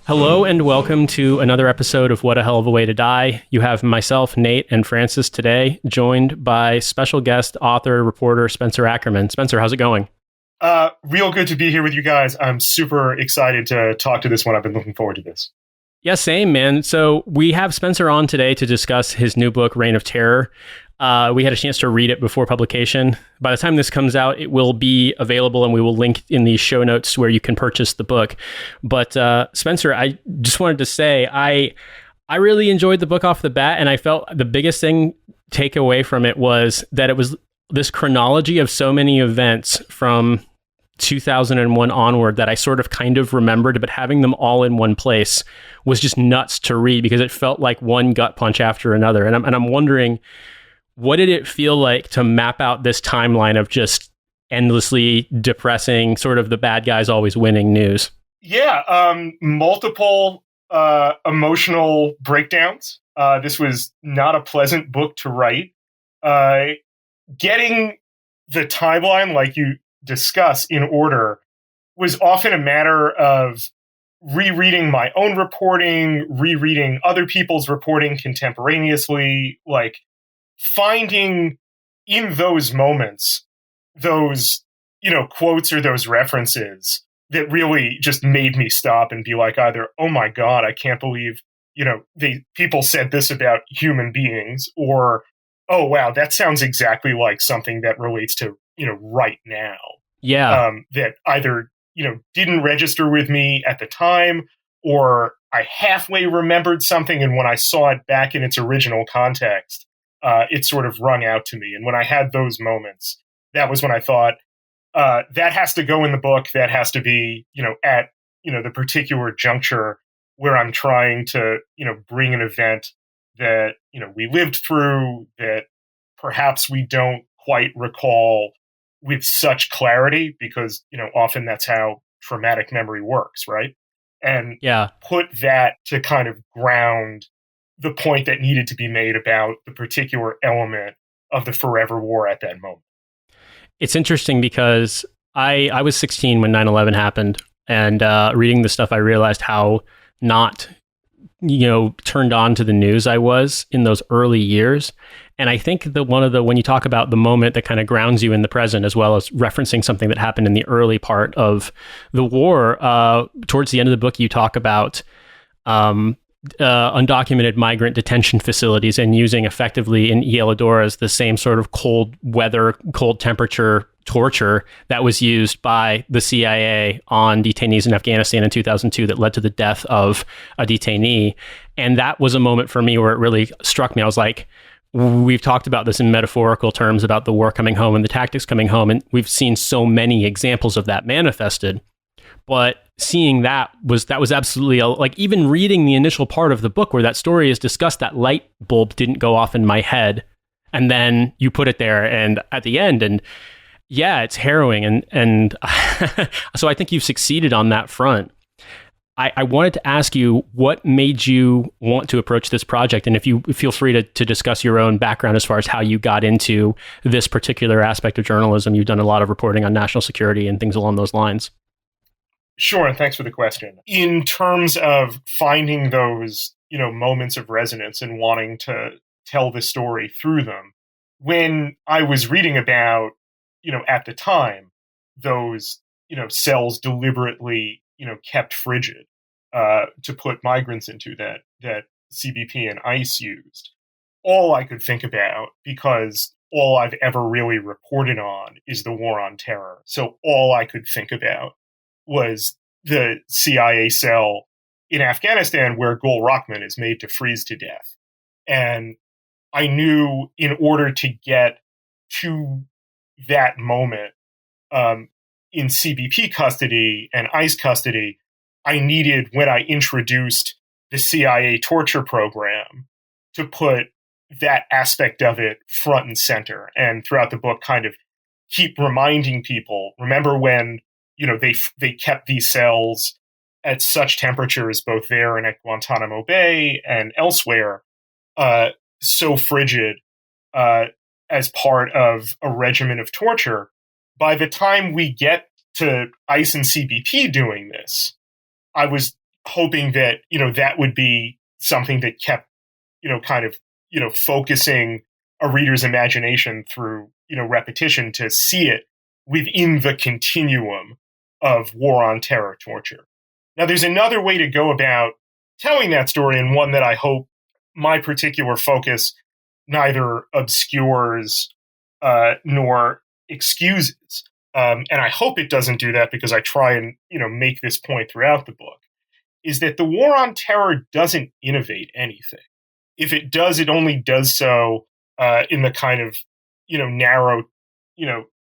Hello and welcome to another episode of What a Hell of a Way to Die. You have myself, Nate, and Francis today, joined by special guest, author, reporter Spencer Ackerman. Spencer, how's it going? Real good to be here with you guys. I'm super excited to talk to this one. I've been looking forward to this. Yeah, same, man. So we have Spencer on today to discuss his new book, Reign of Terror. We had a chance to read it before publication. By the time this comes out, it will be available, and we will link in the show notes where you can purchase the book. But Spencer, I just wanted to say I really enjoyed the book off the bat, and I felt the biggest thing take away from it was that it was this chronology of so many events from 2001 onward that I sort of kind of remembered, but having them all in one place was just nuts to read because it felt like one gut punch after another. And I'm wondering, what did it feel like to map out this timeline of just endlessly depressing, sort of the bad guys always winning news? Yeah, multiple emotional breakdowns. This was not a pleasant book to write. Getting the timeline, like you discuss, in order was often a matter of rereading my own reporting, rereading other people's reporting contemporaneously, like finding in those moments those, quotes or those references that really just made me stop and be like, either, oh my God, I can't believe, people said this about human beings, or, oh wow, that sounds exactly like something that relates to, right now. Yeah. That either, didn't register with me at the time, or I halfway remembered something, and when I saw it back in its original context, it sort of rung out to me. And when I had those moments, that was when I thought, that has to go in the book. That has to be, at, the particular juncture where I'm trying to, bring an event that, we lived through, that perhaps we don't quite recall with such clarity, because, often that's how traumatic memory works, right? And Yeah. put that to kind of ground the point that needed to be made about the particular element of the forever war at that moment. It's interesting because I was 16 when 9/11 happened, and reading the stuff, I realized how not, turned on to the news I was in those early years. And I think that when you talk about the moment that kind of grounds you in the present, as well as referencing something that happened in the early part of the war, towards the end of the book, you talk about undocumented migrant detention facilities and using effectively in El Adoras the same sort of cold weather, cold temperature torture that was used by the CIA on detainees in Afghanistan in 2002 that led to the death of a detainee. And that was a moment for me where it really struck me. I was like, we've talked about this in metaphorical terms about the war coming home and the tactics coming home, and we've seen so many examples of that manifested. But seeing that was absolutely like, even reading the initial part of the book where that story is discussed, that light bulb didn't go off in my head. And then you put it there and at the end, and yeah, it's harrowing. And so I think you've succeeded on that front. I wanted to ask you, what made you want to approach this project? And if you feel free to discuss your own background as far as how you got into this particular aspect of journalism. You've done a lot of reporting on national security and things along those lines. Sure, and thanks for the question. In terms of finding those, moments of resonance and wanting to tell the story through them, when I was reading about, at the time, those, cells deliberately, kept frigid to put migrants into that CBP and ICE used, all I could think about, because all I've ever really reported on is the war on terror. So all I could think about was the CIA cell in Afghanistan where Gul Rahman is made to freeze to death. And I knew in order to get to that moment in CBP custody and ICE custody, I needed, when I introduced the CIA torture program, to put that aspect of it front and center. And throughout the book, kind of keep reminding people, remember when they kept these cells at such temperatures, both there and at Guantanamo Bay and elsewhere, so frigid, as part of a regimen of torture. By the time we get to ICE and CBP doing this, I was hoping that, that would be something that kept, kind of, focusing a reader's imagination through, repetition to see it within the continuum of war on terror torture. Now, there's another way to go about telling that story, and one that I hope my particular focus neither obscures nor excuses. And I hope it doesn't do that, because I try and make this point throughout the book, is that the war on terror doesn't innovate anything. If it does, it only does so in the kind of narrow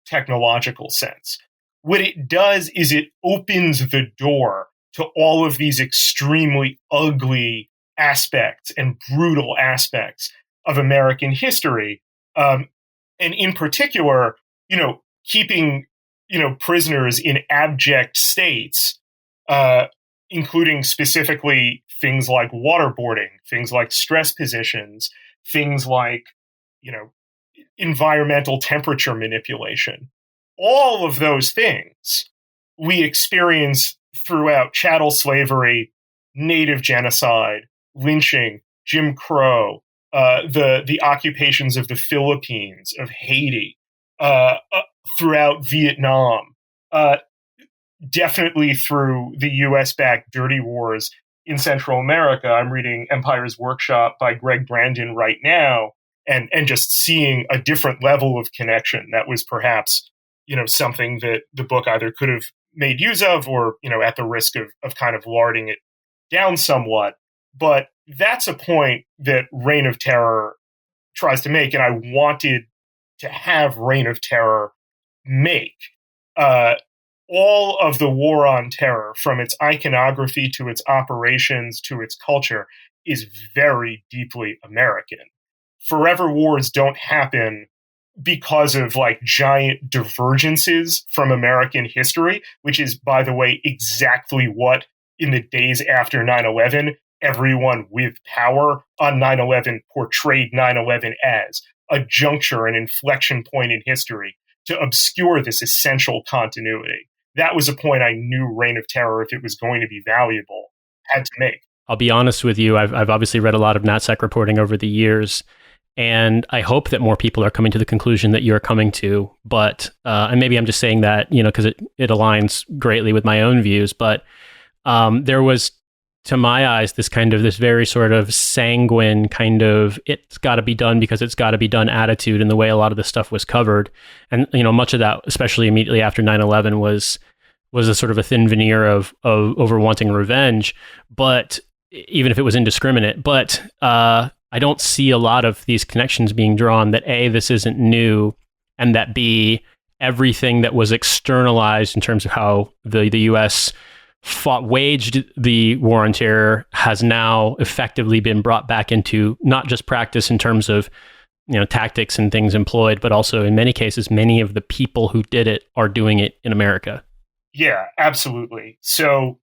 technological sense. What it does is it opens the door to all of these extremely ugly aspects and brutal aspects of American history, and in particular, keeping prisoners in abject states, including specifically things like waterboarding, things like stress positions, things like environmental temperature manipulation. All of those things we experience throughout chattel slavery, native genocide, lynching, Jim Crow, the occupations of the Philippines, of Haiti, throughout Vietnam, definitely through the US-backed dirty wars in Central America. I'm reading Empire's Workshop by Greg Brandon right now, and just seeing a different level of connection that was perhaps something that the book either could have made use of, or at the risk of kind of larding it down somewhat. But that's a point that Reign of Terror tries to make, and I wanted to have Reign of Terror make. All of the war on terror, from its iconography to its operations to its culture, is very deeply American. Forever wars don't happen because of like giant divergences from American history, which is, by the way, exactly what in the days after 9/11, everyone with power on 9/11 portrayed 9/11 as a juncture, an inflection point in history to obscure this essential continuity. That was a point I knew Reign of Terror, if it was going to be valuable, had to make. I'll be honest with you. I've obviously read a lot of NatSec reporting over the years, and I hope that more people are coming to the conclusion that you're coming to. But and maybe I'm just saying that because it aligns greatly with my own views. But there was, to my eyes, this very sort of sanguine kind of it's got to be done because it's got to be done attitude in the way a lot of this stuff was covered. And much of that, especially immediately after 9/11, was a sort of a thin veneer of over wanting revenge, but even if it was indiscriminate. But I don't see a lot of these connections being drawn that A, this isn't new, and that B, everything that was externalized in terms of how the US waged the war on terror has now effectively been brought back into not just practice in terms of tactics and things employed, but also in many cases, many of the people who did it are doing it in America. Yeah, absolutely. So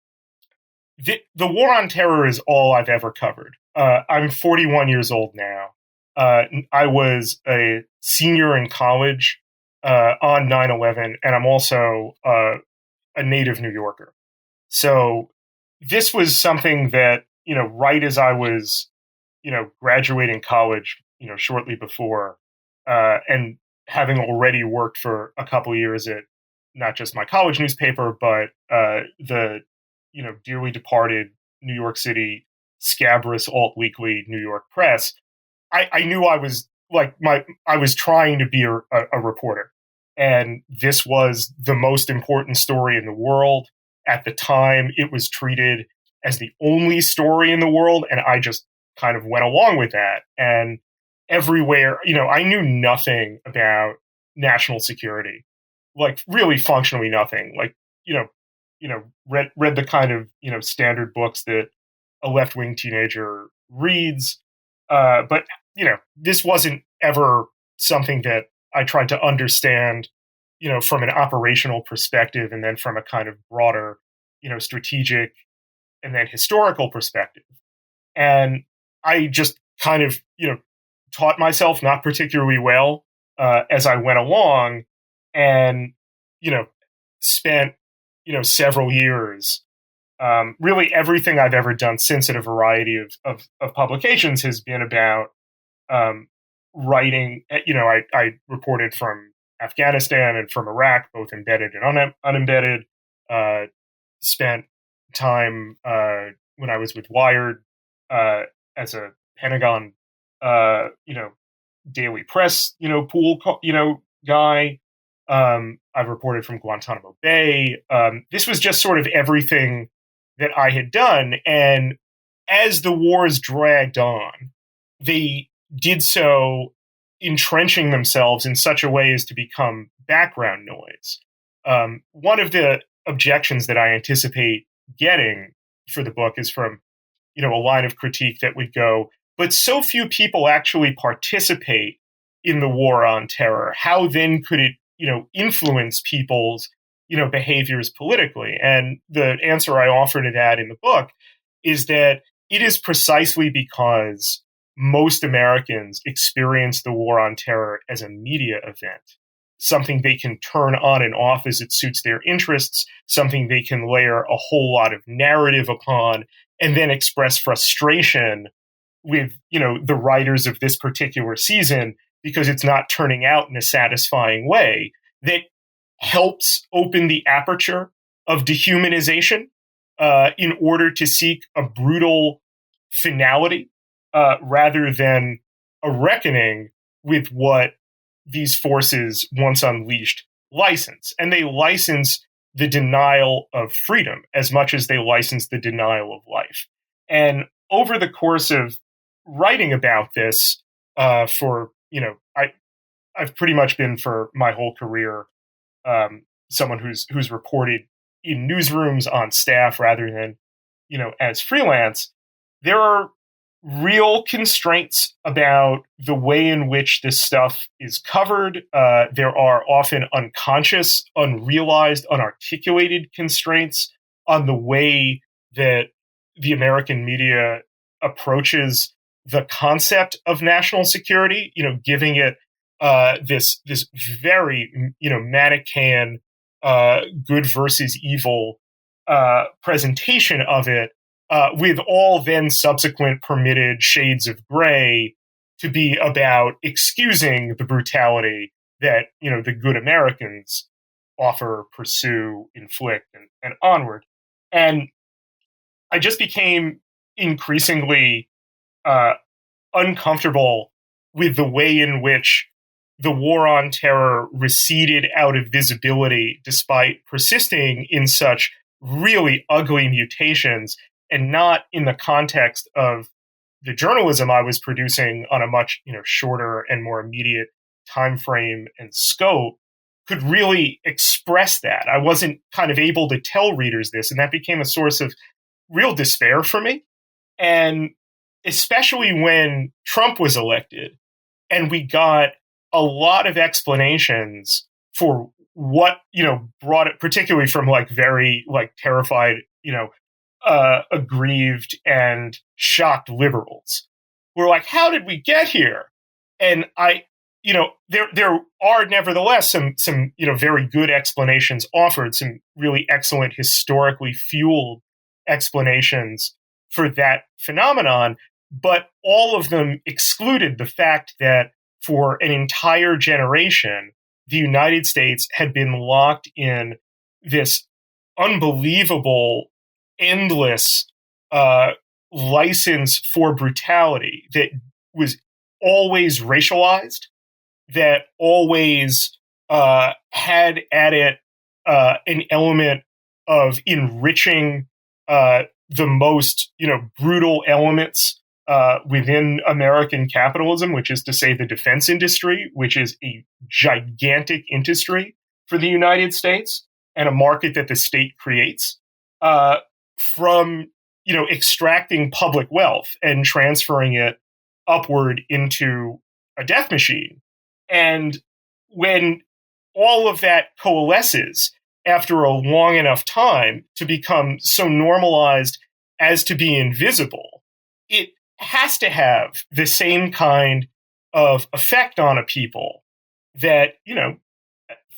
the war on terror is all I've ever covered. I'm 41 years old now. I was a senior in college on 9/11, and I'm also a native New Yorker. So this was something that, right as I was, graduating college, shortly before, and having already worked for a couple of years at not just my college newspaper, but the, dearly departed New York City scabrous alt weekly New York Press, I knew I was I was trying to be a reporter. And this was the most important story in the world. At the time, it was treated as the only story in the world, and I just kind of went along with that. And everywhere, I knew nothing about national security, like really functionally nothing. Like, read the kind of, standard books that a left-wing teenager reads. But, this wasn't ever something that I tried to understand, from an operational perspective, and then from a kind of broader, strategic and then historical perspective. And I just kind of, taught myself not particularly well as I went along, and, spent, several years Really, everything I've ever done since in a variety of publications has been about writing. I reported from Afghanistan and from Iraq, both embedded and unembedded. Spent time when I was with Wired as a Pentagon, daily press, pool, guy. I've reported from Guantanamo Bay. This was just sort of everything that I had done. And as the wars dragged on, they did so entrenching themselves in such a way as to become background noise. One of the objections that I anticipate getting for the book is from, a line of critique that would go, but so few people actually participate in the war on terror. How then could it, influence people's, behaviors politically? And the answer I offer to that in the book is that it is precisely because most Americans experience the war on terror as a media event, something they can turn on and off as it suits their interests, something they can layer a whole lot of narrative upon, and then express frustration with, the writers of this particular season because it's not turning out in a satisfying way, that helps open the aperture of dehumanization in order to seek a brutal finality rather than a reckoning with what these forces, once unleashed, license. And they license the denial of freedom as much as they license the denial of life. And over the course of writing about this, I've pretty much been for my whole career someone who's reported in newsrooms on staff rather than, as freelance. There are real constraints about the way in which this stuff is covered. There are often unconscious, unrealized, unarticulated constraints on the way that the American media approaches the concept of national security, giving it this very, Manichaean good versus evil presentation of it, with all then subsequent permitted shades of gray to be about excusing the brutality that, the good Americans offer, pursue, inflict, and onward. And I just became increasingly uncomfortable with the way in which the war on terror receded out of visibility despite persisting in such really ugly mutations, and not in the context of the journalism I was producing on a much, shorter and more immediate time frame and scope, could really express that. I wasn't kind of able to tell readers this, and that became a source of real despair for me. And especially when Trump was elected and we got a lot of explanations for what, brought it, particularly from very terrified, aggrieved and shocked liberals. We're like, how did we get here? And there are nevertheless some very good explanations offered, some really excellent historically fueled explanations for that phenomenon, but all of them excluded the fact that for an entire generation, the United States had been locked in this unbelievable, endless license for brutality that was always racialized, that always had at it an element of enriching the most, brutal elements within American capitalism, which is to say the defense industry, which is a gigantic industry for the United States and a market that the state creates, from, extracting public wealth and transferring it upward into a death machine. And when all of that coalesces after a long enough time to become so normalized as to be invisible, it has to have the same kind of effect on a people that,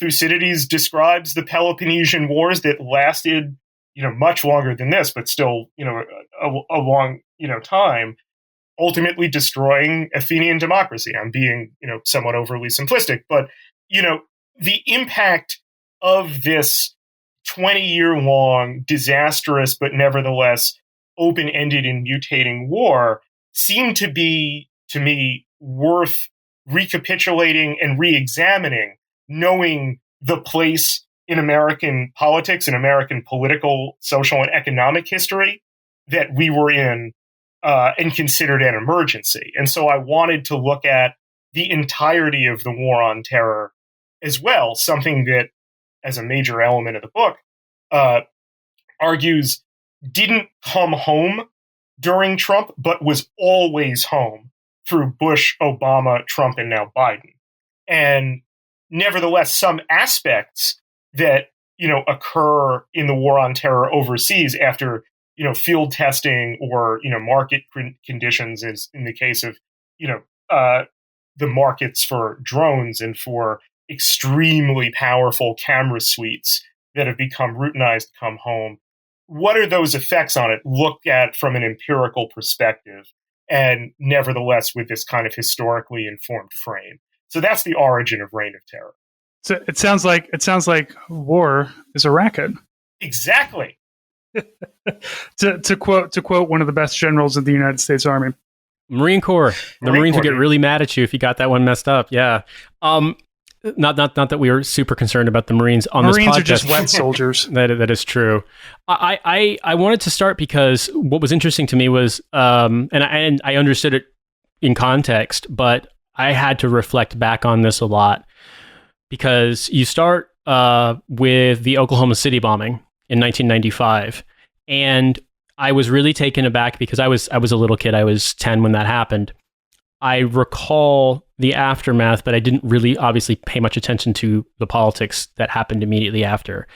Thucydides describes the Peloponnesian Wars that lasted, much longer than this, but still, a long, time, ultimately destroying Athenian democracy. I'm being, somewhat overly simplistic, but, the impact of this 20-year long, disastrous, but nevertheless open-ended and mutating war seemed to be, to me, worth recapitulating and re-examining, knowing the place in American politics and American political, social, and economic history that we were in and considered an emergency. And so I wanted to look at the entirety of the war on terror as well, something that, as a major element of the book, argues didn't come home during Trump, but was always home through Bush, Obama, Trump, and now Biden. And nevertheless, some aspects that, occur in the war on terror overseas after, field testing or, market conditions, is in the case of, the markets for drones and for extremely powerful camera suites that have become routinized to come home. What are those effects on it looked at from an empirical perspective, and nevertheless with this kind of historically informed frame? So that's the origin of Reign of Terror. So it sounds like war is a racket. Exactly. to quote one of the best generals of the United States Army. Marine Corps. The Marines would get really mad at you if you got that one messed up. Yeah. Not that we are super concerned about the Marines on this podcast. Marines are just wet soldiers. That is true. I wanted to start because what was interesting to me was, and I understood it in context, but I had to reflect back on this a lot, because you start with the Oklahoma City bombing in 1995, and I was really taken aback because I was a little kid. I was 10 when that happened. I recall the aftermath, but I didn't really obviously pay much attention to the politics that happened immediately after.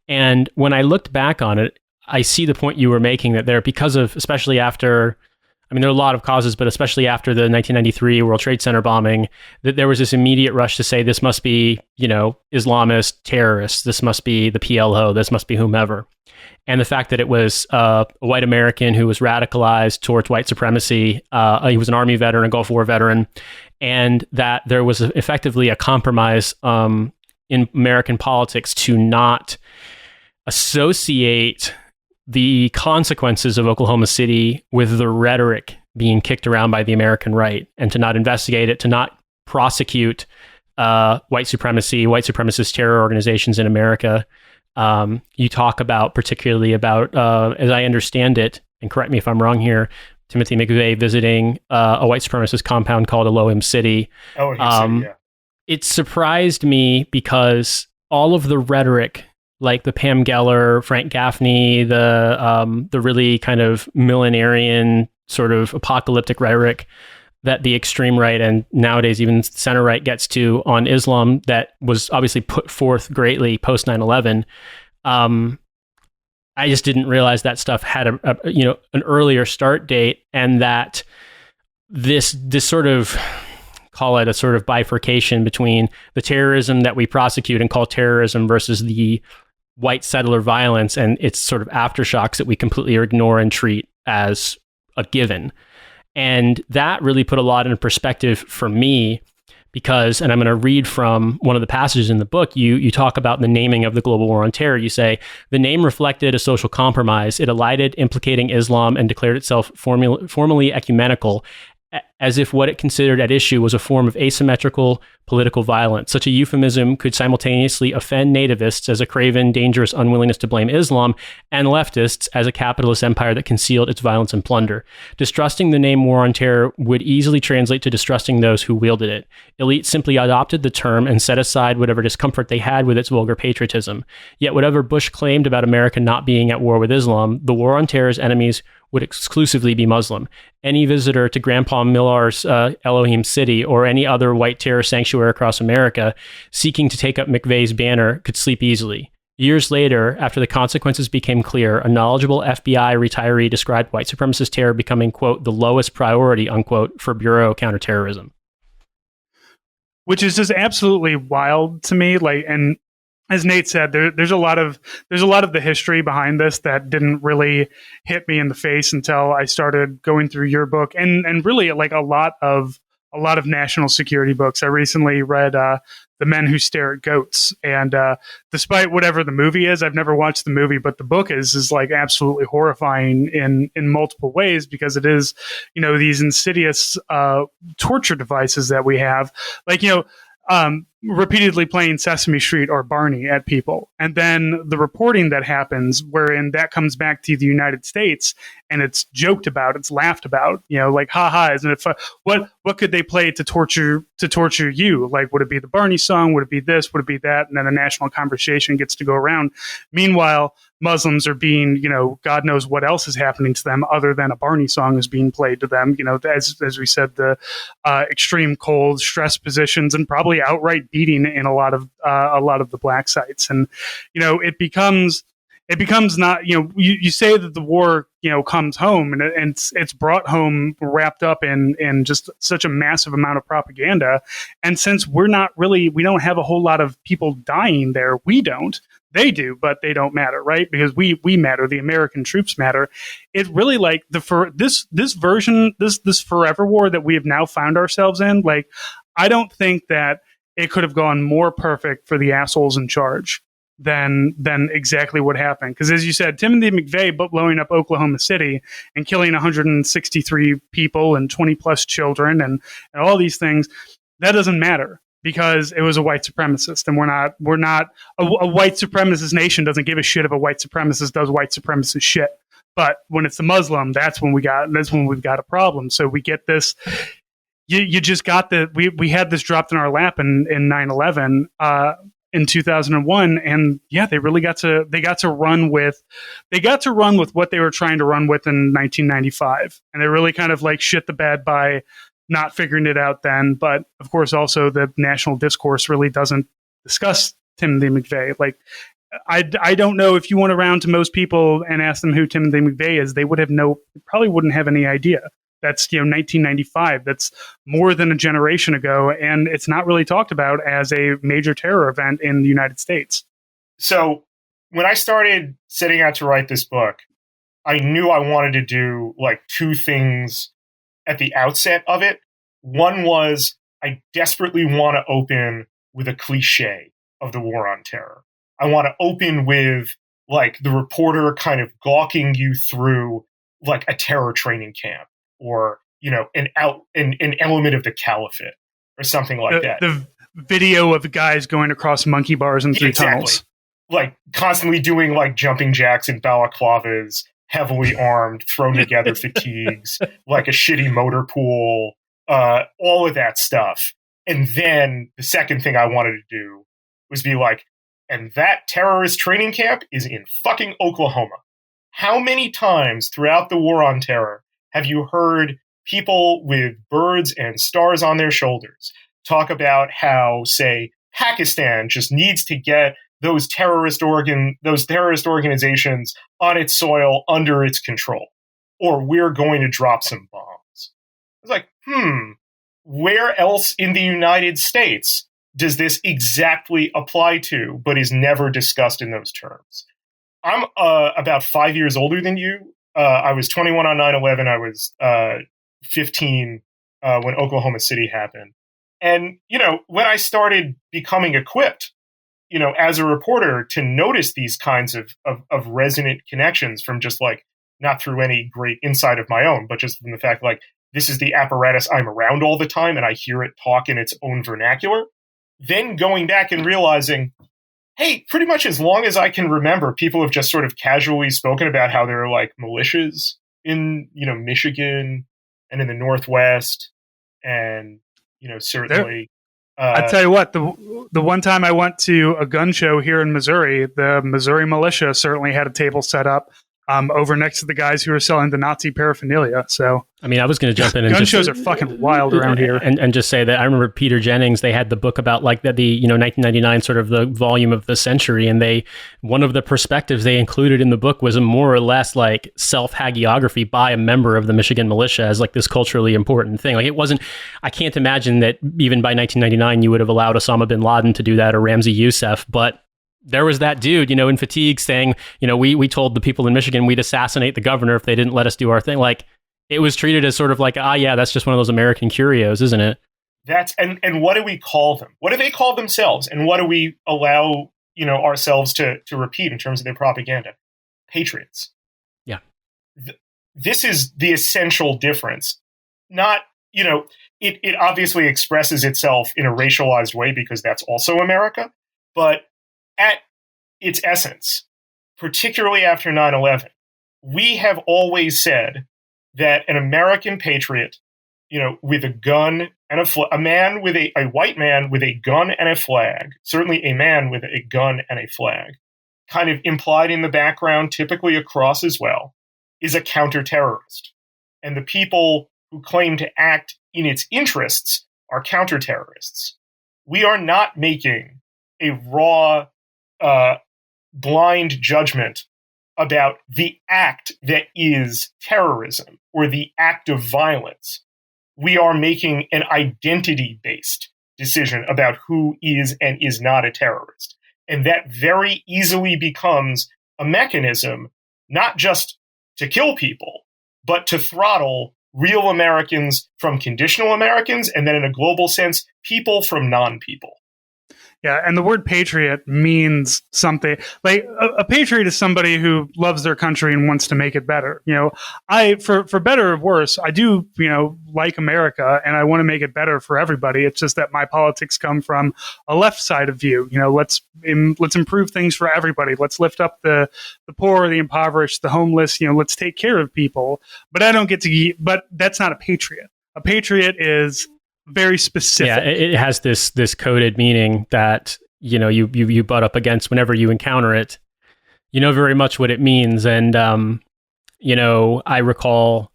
And when I looked back on it, I see the point you were making, that there, because of, especially after, I mean, there are a lot of causes, but especially after the 1993 World Trade Center bombing, that there was this immediate rush to say this must be, Islamist terrorists, this must be the PLO, this must be whomever. And the fact that it was a white American who was radicalized towards white supremacy, he was an Army veteran, a Gulf War veteran, and that there was effectively a compromise in American politics to not associate the consequences of Oklahoma City with the rhetoric being kicked around by the American right, and to not investigate it, to not prosecute white supremacist terror organizations in America. You talk about, particularly about, as I understand it, and correct me if I'm wrong here, Timothy McVeigh visiting a white supremacist compound called Elohim City. City, yeah. It surprised me because all of the rhetoric, like the Pam Geller, Frank Gaffney, the really kind of millenarian sort of apocalyptic rhetoric that the extreme right and nowadays even center right gets to on Islam, that was obviously put forth greatly post 9/11. I just didn't realize that stuff had an earlier start date, and that this sort of, call it a sort of bifurcation between the terrorism that we prosecute and call terrorism versus the white settler violence and its sort of aftershocks that we completely ignore and treat as a given. And that really put a lot in perspective for me, because, and I'm going to read from one of the passages in the book, you talk about the naming of the global war on terror. You say, the name reflected a social compromise. It elided implicating Islam and declared itself formally ecumenical, as if what it considered at issue was a form of asymmetrical political violence. Such a euphemism could simultaneously offend nativists as a craven, dangerous unwillingness to blame Islam, and leftists as a capitalist empire that concealed its violence and plunder. Distrusting the name war on terror would easily translate to distrusting those who wielded it. Elites simply adopted the term and set aside whatever discomfort they had with its vulgar patriotism. Yet whatever Bush claimed about America not being at war with Islam, the war on terror's enemies would exclusively be Muslim. Any visitor to Grandpa Millar's Elohim City or any other white terror sanctuary across America seeking to take up McVeigh's banner could sleep easily. Years later, after the consequences became clear, a knowledgeable FBI retiree described white supremacist terror becoming, quote, the lowest priority, unquote, for Bureau counterterrorism. Which is just absolutely wild to me. And as Nate said, there's a lot of the history behind this that didn't really hit me in the face until I started going through your book, and really like a lot of national security books. I recently read The Men Who Stare at Goats, and despite whatever the movie is, I've never watched the movie, but the book is like absolutely horrifying in multiple ways, because it is, these insidious torture devices that we have, like, repeatedly playing Sesame Street or Barney at people. And then the reporting that happens, wherein that comes back to the United States and it's joked about, it's laughed about, like, haha, isn't it fun? What could they play to torture you? Like, would it be the Barney song? Would it be this? Would it be that? And then a national conversation gets to go around. Meanwhile, Muslims are being, God knows what else is happening to them other than a Barney song is being played to them. As we said, the extreme cold, stress positions, and probably outright beating in a lot of the black sites. And it becomes not, you say that the war comes home, and it's brought home wrapped up in just such a massive amount of propaganda. And since we don't have a whole lot of people dying there, they do, but they don't matter, right? Because we matter. The American troops matter. It really, like, this version, this forever war that we have now found ourselves in, like, I don't think that it could have gone more perfect for the assholes in charge than exactly what happened. Because as you said, Timothy McVeigh blowing up Oklahoma City and killing 163 people and 20 plus children and all these things, that doesn't matter, because it was a white supremacist, and we're not a white supremacist nation doesn't give a shit if a white supremacist does white supremacist shit. But when it's a Muslim, that's when we've got a problem. So we get this. You just got we had this dropped in our lap in 9/11 in 2001, and yeah, they got to run with what they were trying to run with in 1995, and they really kind of like shit the bed by not figuring it out then. But of course, also the national discourse really doesn't discuss Timothy McVeigh. Like, I don't know if you went around to most people and asked them who Timothy McVeigh is, they probably wouldn't have any idea. That's 1995. That's more than a generation ago, and it's not really talked about as a major terror event in the United States. So when I started setting out to write this book, I knew I wanted to do like two things at the outset of it. One was I desperately want to open with a cliche of the war on terror. I want to open with like the reporter kind of gawking you through like a terror training camp, or an element of the caliphate or something like that. The video of the guys going across monkey bars and three tunnels, like constantly doing like jumping jacks in balaclavas, heavily armed, thrown together fatigues, like a shitty motor pool, all of that stuff. And then the second thing I wanted to do was be like, and that terrorist training camp is in fucking Oklahoma. How many times throughout the war on terror have you heard people with birds and stars on their shoulders talk about how, say, Pakistan just needs to get those terrorist organizations on its soil under its control, or we're going to drop some bombs? It's like, where else in the United States does this exactly apply to, but is never discussed in those terms? I'm about 5 years older than you. I was 21 on 9/11. I was 15 when Oklahoma City happened. And, when I started becoming equipped, as a reporter, to notice these kinds of resonant connections from just like, not through any great insight of my own, but just from the fact like, this is the apparatus I'm around all the time and I hear it talk in its own vernacular. Then going back and realizing, hey, pretty much as long as I can remember, people have just sort of casually spoken about how there are like militias in, Michigan and in the Northwest. And, certainly. I tell you what, the one time I went to a gun show here in Missouri, the Missouri militia certainly had a table set up over next to the guys who were selling the Nazi paraphernalia. So, I mean, I was going to jump in and gun shows are fucking wild around here. And just say that I remember Peter Jennings, they had the book about like the 1999 sort of the volume of the century. And one of the perspectives they included in the book was a more or less like self-hagiography by a member of the Michigan militia as like this culturally important thing. Like it wasn't, I can't imagine that even by 1999, you would have allowed Osama bin Laden to do that or Ramzi Youssef, but there was that dude, in fatigue saying, we told the people in Michigan we'd assassinate the governor if they didn't let us do our thing. Like, it was treated as sort of like, yeah, that's just one of those American curios, isn't it? That's and what do we call them? What do they call themselves? And what do we allow, ourselves to repeat in terms of their propaganda? Patriots. Yeah. This is the essential difference. Not, it obviously expresses itself in a racialized way because that's also America. But at its essence, particularly after 9/11, we have always said that an American patriot, with a gun and a white man with a gun and a flag, certainly a man with a gun and a flag, kind of implied in the background, typically a cross as well, is a counter-terrorist. And the people who claim to act in its interests are counter-terrorists. We are not making a raw, blind judgment about the act that is terrorism or the act of violence. We are making an identity-based decision about who is and is not a terrorist. And that very easily becomes a mechanism, not just to kill people, but to throttle real Americans from conditional Americans, and then in a global sense, people from non-people. Yeah, and the word patriot means something. Like a patriot is somebody who loves their country and wants to make it better. For better or worse, I do, like America, and I want to make it better for everybody. It's just that my politics come from a left side of view. Let's improve things for everybody. Let's lift up the poor, the impoverished, the homeless. Let's take care of people. But I don't get to. But that's not a patriot. A patriot is very specific. Yeah, it has this coded meaning that you butt up against whenever you encounter it. You know very much what it means, and I recall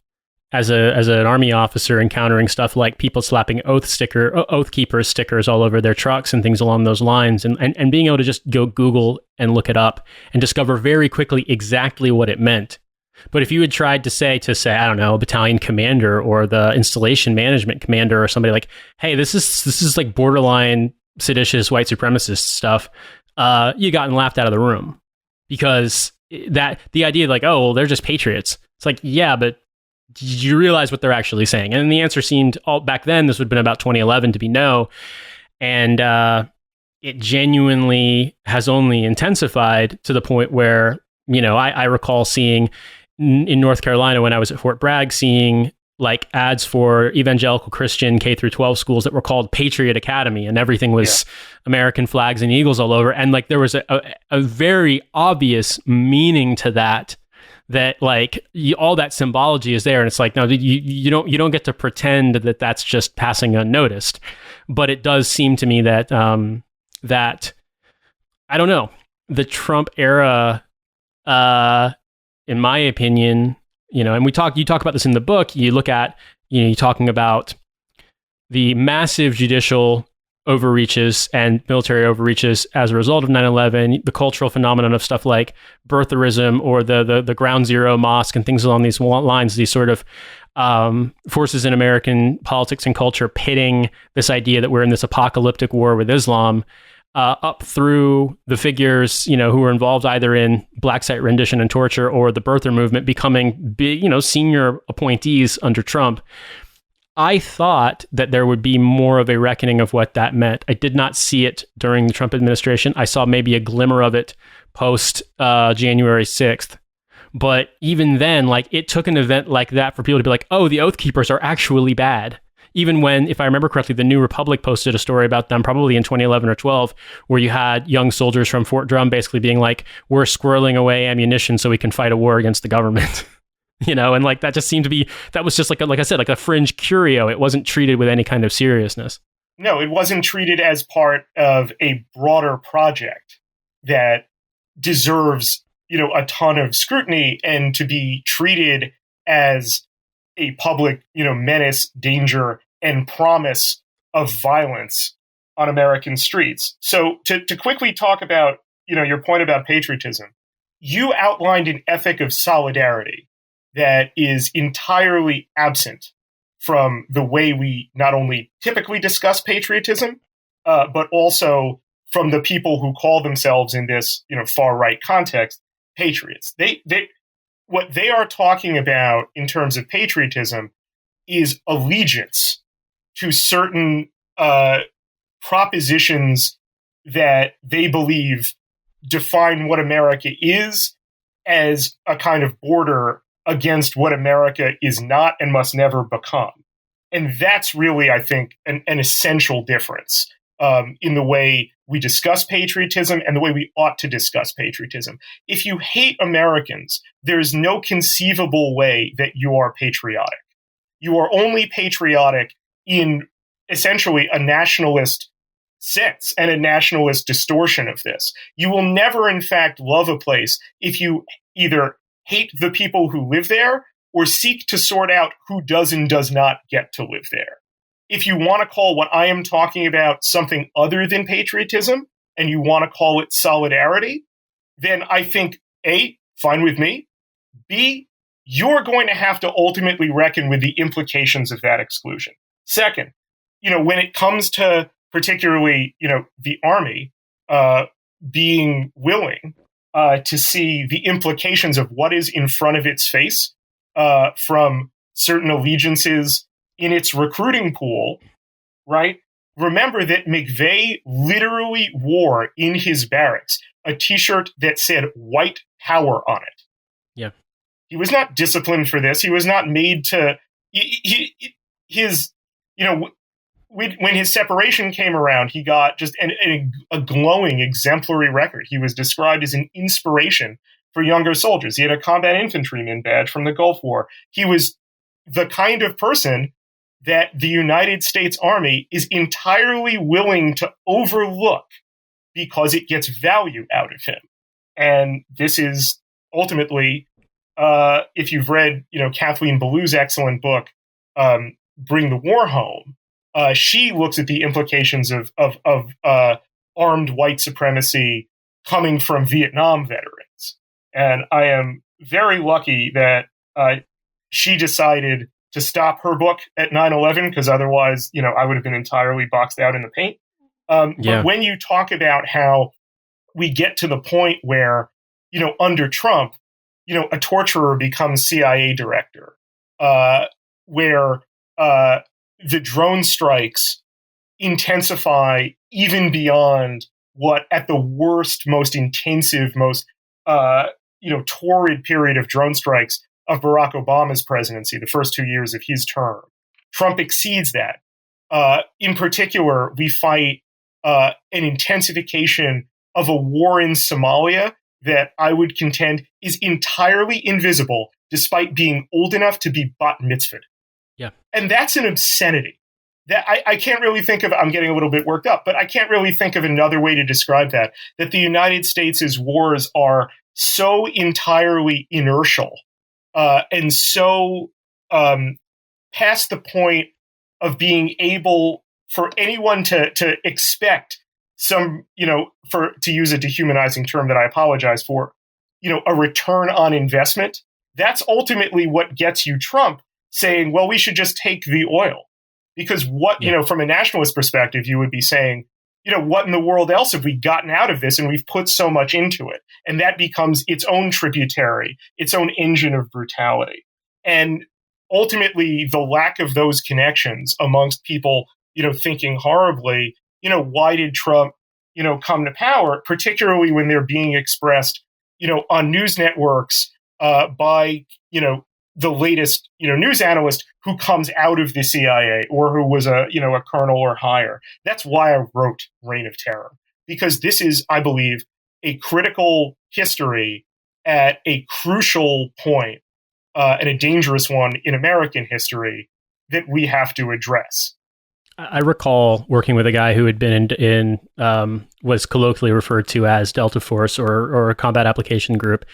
as an army officer encountering stuff like people slapping oath keepers stickers all over their trucks and things along those lines, and being able to just go Google and look it up and discover very quickly exactly what it meant. But if you had tried to say, I don't know, a battalion commander or the installation management commander or somebody like, hey, this is like borderline seditious white supremacist stuff, you gotten laughed out of the room, because the idea like, oh, well, they're just patriots. It's like, yeah, but did you realize what they're actually saying? And the answer seemed, back then, this would have been about 2011, to be no. And it genuinely has only intensified to the point where, I recall seeing in North Carolina when I was at Fort Bragg, seeing like ads for evangelical Christian K through 12 schools that were called Patriot Academy, and everything was American flags and eagles all over. And like there was a very obvious meaning to that like all that symbology is there. And it's like, no, you don't get to pretend that that's just passing unnoticed. But it does seem to me that that I don't know, the Trump era, in my opinion, and you talk about this in the book. You look at, you're talking about the massive judicial overreaches and military overreaches as a result of 9/11, the cultural phenomenon of stuff like birtherism or the Ground Zero Mosque and things along these lines, these sort of forces in American politics and culture pitting this idea that we're in this apocalyptic war with Islam, up through the figures, who were involved either in black site rendition and torture or the birther movement becoming big, senior appointees under Trump. I thought that there would be more of a reckoning of what that meant. I did not see it during the Trump administration. I saw maybe a glimmer of it post January 6th. But even then, like, it took an event like that for people to be like, oh, the Oath Keepers are actually bad. Even when, if I remember correctly, the New Republic posted a story about them probably in 2011 or 12, where you had young soldiers from Fort Drum basically being like, we're squirreling away ammunition so we can fight a war against the government. And like that just seemed to be, that was just like I said, like a fringe curio. It wasn't treated with any kind of seriousness. No, it wasn't treated as part of a broader project that deserves, a ton of scrutiny and to be treated as a public, menace, danger, and promise of violence on American streets. So to quickly talk about, your point about patriotism, you outlined an ethic of solidarity that is entirely absent from the way we not only typically discuss patriotism, but also from the people who call themselves in this, far right context, patriots. What they are talking about in terms of patriotism is allegiance to certain propositions that they believe define what America is as a kind of border against what America is not and must never become. And that's really, I think, an essential difference in the way we discuss patriotism and the way we ought to discuss patriotism. If you hate Americans, there is no conceivable way that you are patriotic. You are only patriotic in essentially a nationalist sense and a nationalist distortion of this. You will never, in fact, love a place if you either hate the people who live there or seek to sort out who does and does not get to live there. If you want to call what I am talking about something other than patriotism and you want to call it solidarity, then I think, A, fine with me. B, you're going to have to ultimately reckon with the implications of that exclusion. Second, when it comes to particularly, the Army being willing to see the implications of what is in front of its face from certain allegiances in its recruiting pool, right? Remember that McVeigh literally wore in his barracks a T-shirt that said white power on it. Yeah. He was not disciplined for this. He was not made to... When his separation came around, he got just a glowing, exemplary record. He was described as an inspiration for younger soldiers. He had a combat infantryman badge from the Gulf War. He was the kind of person that the United States Army is entirely willing to overlook because it gets value out of him. And this is ultimately, if you've read, Kathleen Belew's excellent book, Bring the War Home, she looks at the implications of armed white supremacy coming from Vietnam veterans. And I am very lucky that she decided to stop her book at 9/11, because otherwise, I would have been entirely boxed out in the paint. But when you talk about how we get to the point where, under Trump, a torturer becomes CIA director, where the drone strikes intensify even beyond what, at the worst, most intensive, most torrid period of drone strikes of Barack Obama's presidency, the first 2 years of his term. Trump exceeds that. In particular, we fight an intensification of a war in Somalia that I would contend is entirely invisible, despite being old enough to be bat mitzvahed. Yeah. And that's an obscenity. That I can't really think of. I'm getting a little bit worked up, but I can't really think of another way to describe that the United States' wars are so entirely inertial and so past the point of being able for anyone to expect some, to use a dehumanizing term that I apologize for, a return on investment. That's ultimately what gets you Trump saying, well, we should just take the oil. Because from a nationalist perspective, you would be saying, what in the world else have we gotten out of this? And we've put so much into it. And that becomes its own tributary, its own engine of brutality. And ultimately, the lack of those connections amongst people, thinking horribly, why did Trump, come to power, particularly when they're being expressed, on news networks by, the latest, news analyst who comes out of the CIA or who was a colonel or higher. That's why I wrote Reign of Terror, because this is, I believe, a critical history at a crucial point and a dangerous one in American history that we have to address. I recall working with a guy who had been in was colloquially referred to as Delta Force or a combat application group.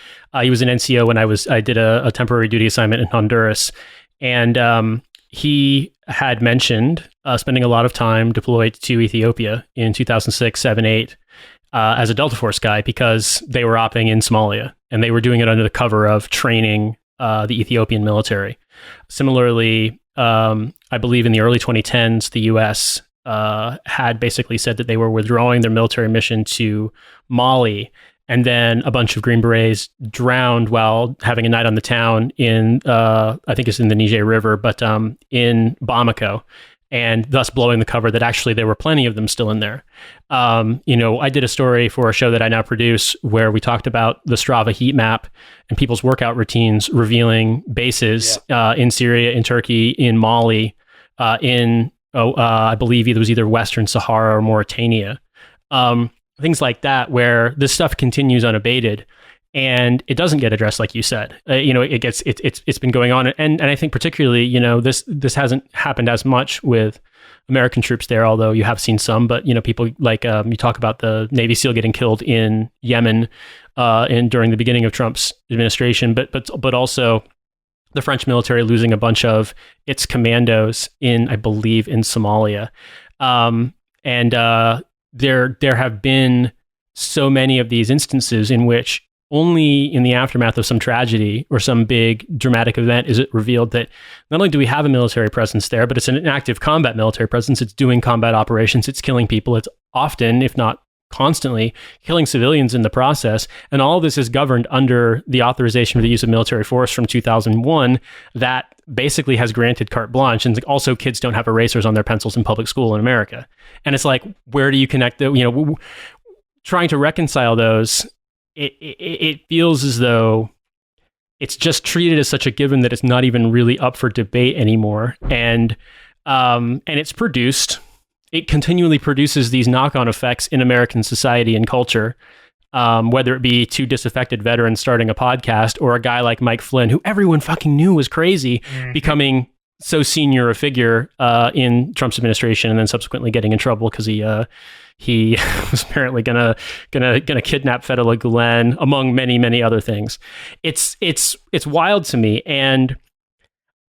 He was an NCO when I did a temporary duty assignment in Honduras, and he had mentioned spending a lot of time deployed to Ethiopia in 2006, 7, 8 as a Delta Force guy because they were opping in Somalia and they were doing it under the cover of training the Ethiopian military. Similarly, I believe in the early 2010s, the U.S. had basically said that they were withdrawing their military mission to Mali. And then a bunch of Green Berets drowned while having a night on the town in, I think it's in the Niger River, but in Bamako, and thus blowing the cover that actually there were plenty of them still in there. I did a story for a show that I now produce where we talked about the Strava heat map and people's workout routines, revealing bases in Syria, in Turkey, in Mali, I believe it was either Western Sahara or Mauritania. Things like that, where this stuff continues unabated and it doesn't get addressed, like you said. It's been going on, and I think particularly, this hasn't happened as much with American troops there, although you have seen some. But people like you talk about the Navy SEAL getting killed in Yemen, during the beginning of Trump's administration, but also the French military losing a bunch of its commandos I believe, in Somalia, There have been so many of these instances in which only in the aftermath of some tragedy or some big dramatic event is it revealed that not only do we have a military presence there, but it's an active combat military presence. It's doing combat operations. It's killing people. It's often, if not constantly, killing civilians in the process. And all of this is governed under the authorization for the use of military force from 2001 that basically has granted carte blanche. And also, kids don't have erasers on their pencils in public school in America. And it's like, where do you connect trying to reconcile those? It feels as though it's just treated as such a given that it's not even really up for debate anymore. And it continually produces these knock-on effects in American society and culture, whether it be two disaffected veterans starting a podcast or a guy like Mike Flynn, who everyone fucking knew was crazy, becoming so senior a figure in Trump's administration, and then subsequently getting in trouble because he was apparently gonna kidnap Fethullah Gulen, among many other things. It's wild to me, and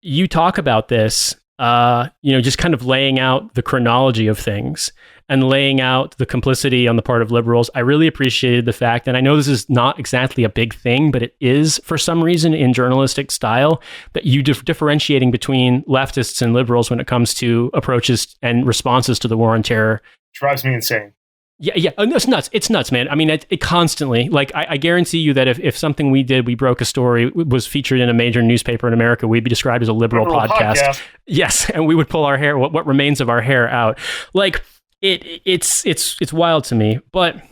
you talk about this. Just kind of laying out the chronology of things and laying out the complicity on the part of liberals. I really appreciated the fact, and I know this is not exactly a big thing, but it is for some reason in journalistic style, that you differentiating between leftists and liberals when it comes to approaches and responses to the war on terror. Drives me insane. Yeah. It's nuts. It's nuts, man. I mean, it constantly, like, I guarantee you that if something we broke a story, was featured in a major newspaper in America, we'd be described as a liberal podcast. Yes. And we would pull our hair, what remains of our hair out. Like, it's wild to me. But,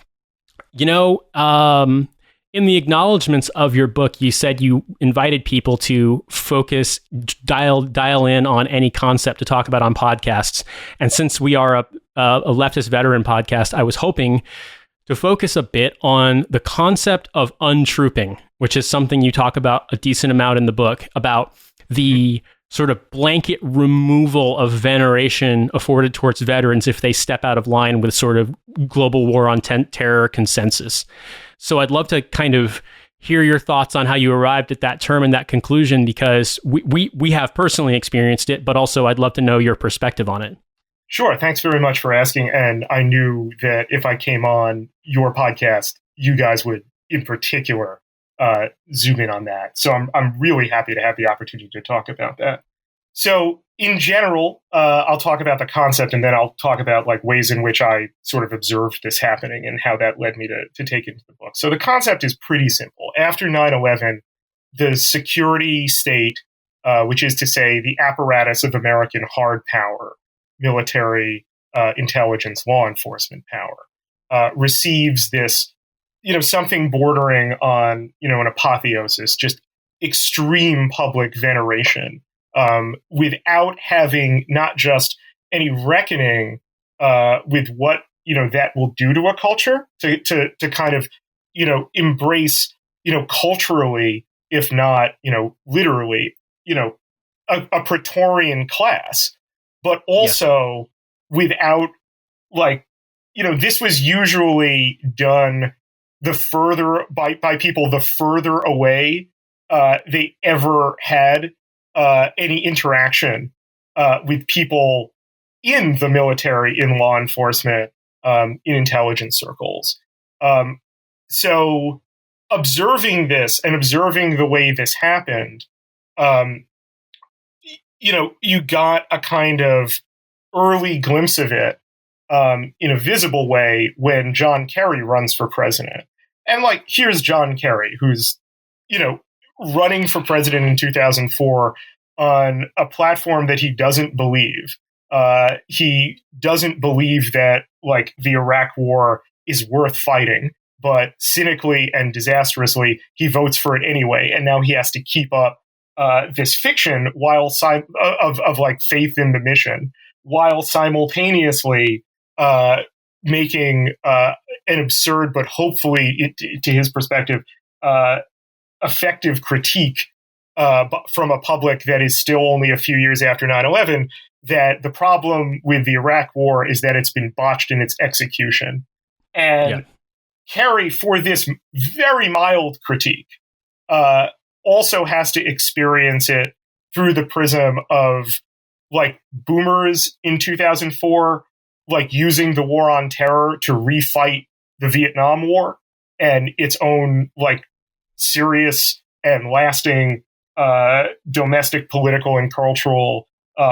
in the acknowledgments of your book, you said you invited people to focus, dial in on any concept to talk about on podcasts. And since we are a leftist veteran podcast, I was hoping to focus a bit on the concept of untrooping, which is something you talk about a decent amount in the book, about the sort of blanket removal of veneration afforded towards veterans if they step out of line with sort of global war on terror consensus. So I'd love to kind of hear your thoughts on how you arrived at that term and that conclusion, because we have personally experienced it, but also I'd love to know your perspective on it. Sure. Thanks very much for asking. And I knew that if I came on your podcast, you guys would, in particular, zoom in on that. So I'm really happy to have the opportunity to talk about that. So in general, I'll talk about the concept, and then I'll talk about like ways in which I sort of observed this happening and how that led me to take it into the book. So the concept is pretty simple. After 9/11, the security state, which is to say the apparatus of American hard power, military, intelligence, law enforcement power, receives this, something bordering on, an apotheosis, just extreme public veneration, without having not just any reckoning with what that will do to a culture, to kind of embrace culturally, if not literally, a Praetorian class, but also without this was usually done by people the further away they ever had any interaction with people in the military, in law enforcement, in intelligence circles. So observing this and observing the way this happened, you got a kind of early glimpse of it in a visible way when John Kerry runs for president. And like, here's John Kerry, who's, running for president in 2004 on a platform that he doesn't believe. He doesn't believe that like the Iraq war is worth fighting, but cynically and disastrously, he votes for it anyway. And now he has to keep up this fiction while of like faith in the mission, while simultaneously making an absurd, but hopefully, to his perspective, effective critique from a public that is still only a few years after 9/11, that the problem with the Iraq war is that it's been botched in its execution. And Kerry, for this very mild critique, also has to experience it through the prism of like boomers in 2004, like using the war on terror to refight the Vietnam War and its own like serious and lasting domestic, political, and cultural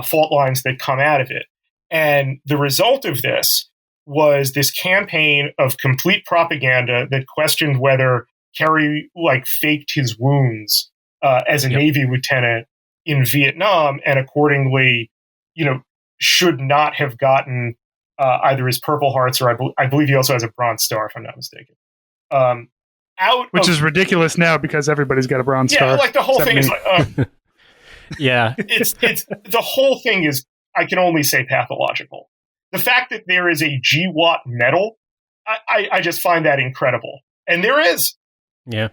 fault lines that come out of it. And the result of this was this campaign of complete propaganda that questioned whether Kerry like faked his wounds as a Navy lieutenant in Vietnam, and accordingly, should not have gotten either his Purple Hearts or I believe he also has a Bronze Star, if I'm not mistaken. Which is ridiculous now because everybody's got a Bronze Star. Yeah, like the whole thing is like, yeah, it's the whole thing is, I can only say, pathological. The fact that there is a GWAT medal, I just find that incredible, and there is. Yeah.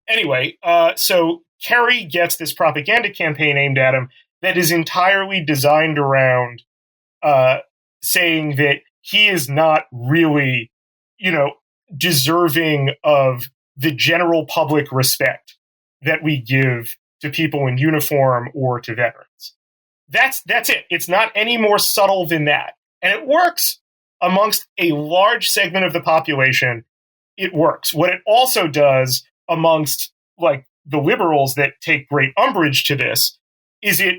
Anyway, so Kerry gets this propaganda campaign aimed at him that is entirely designed around saying that he is not really, deserving of the general public respect that we give to people in uniform or to veterans. That's it. It's not any more subtle than that. And it works amongst a large segment of the population. It works. What it also does amongst like the liberals that take great umbrage to this is it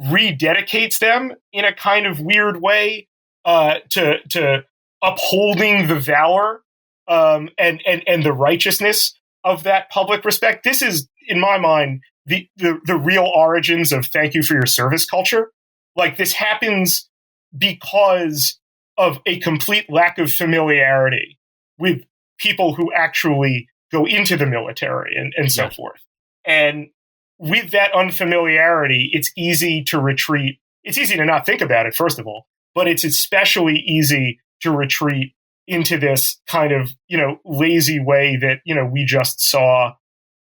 rededicates them in a kind of weird way to upholding the valor and the righteousness of that public respect. This is, in my mind, the real origins of thank you for your service culture. Like, this happens because of a complete lack of familiarity with people who actually go into the military and so forth. And with that unfamiliarity, it's easy to retreat. It's easy to not think about it, first of all, but it's especially easy to retreat into this kind of, lazy way that, we just saw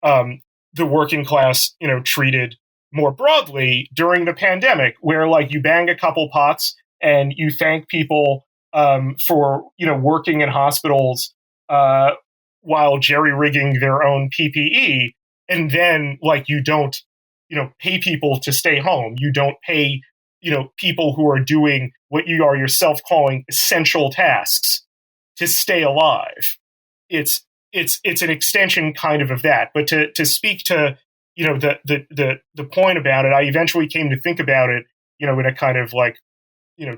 the working class, treated more broadly during the pandemic, where like you bang a couple pots and you thank people for, working in hospitals while jerry-rigging their own PPE. And then like you don't, pay people to stay home. You don't pay, people who are doing what you are yourself calling essential tasks to stay alive. It's an extension kind of that. But to speak to, the point about it, I eventually came to think about it, in a kind of like,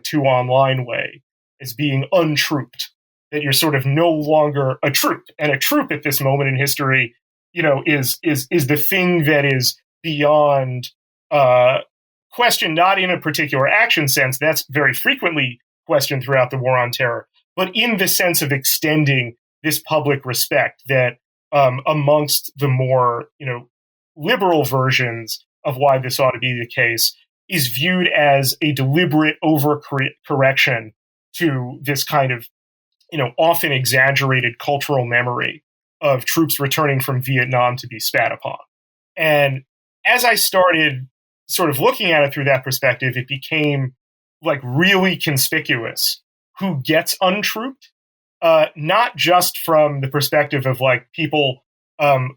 too online way, as being untrooped, that you're sort of no longer a troop. And a troop at this moment in history, is the thing that is beyond question, not in a particular action sense. That's very frequently questioned throughout the war on terror, but in the sense of extending this public respect that amongst the more, liberal versions of why this ought to be the case is viewed as a deliberate overcorrection to this kind of, often exaggerated cultural memory of troops returning from Vietnam to be spat upon. And as I started sort of looking at it through that perspective, it became like really conspicuous who gets untrooped, not just from the perspective of like people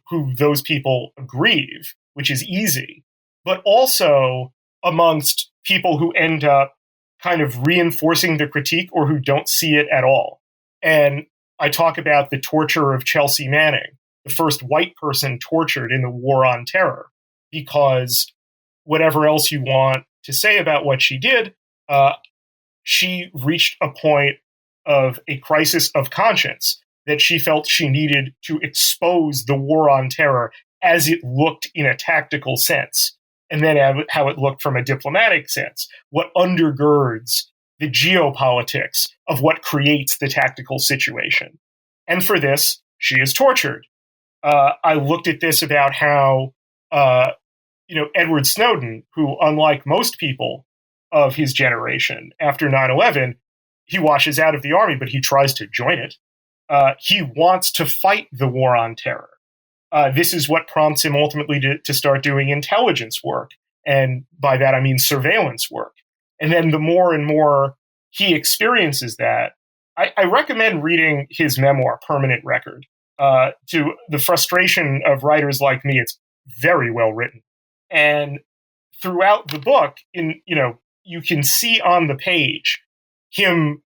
who those people grieve, which is easy, but also amongst people who end up kind of reinforcing the critique or who don't see it at all. And I talk about the torture of Chelsea Manning, the first white person tortured in the war on terror, because whatever else you want to say about what she did, she reached a point of a crisis of conscience that she felt she needed to expose the war on terror as it looked in a tactical sense, and then how it looked from a diplomatic sense, what undergirds the geopolitics of what creates the tactical situation. And for this, she is tortured. I looked at this about how, Edward Snowden, who, unlike most people of his generation, after 9/11, he washes out of the army, but he tries to join it. He wants to fight the war on terror. This is what prompts him ultimately to start doing intelligence work. And by that, I mean surveillance work. And then the more and more he experiences that, I recommend reading his memoir, Permanent Record. To the frustration of writers like me, it's very well written. And throughout the book, you can see on the page him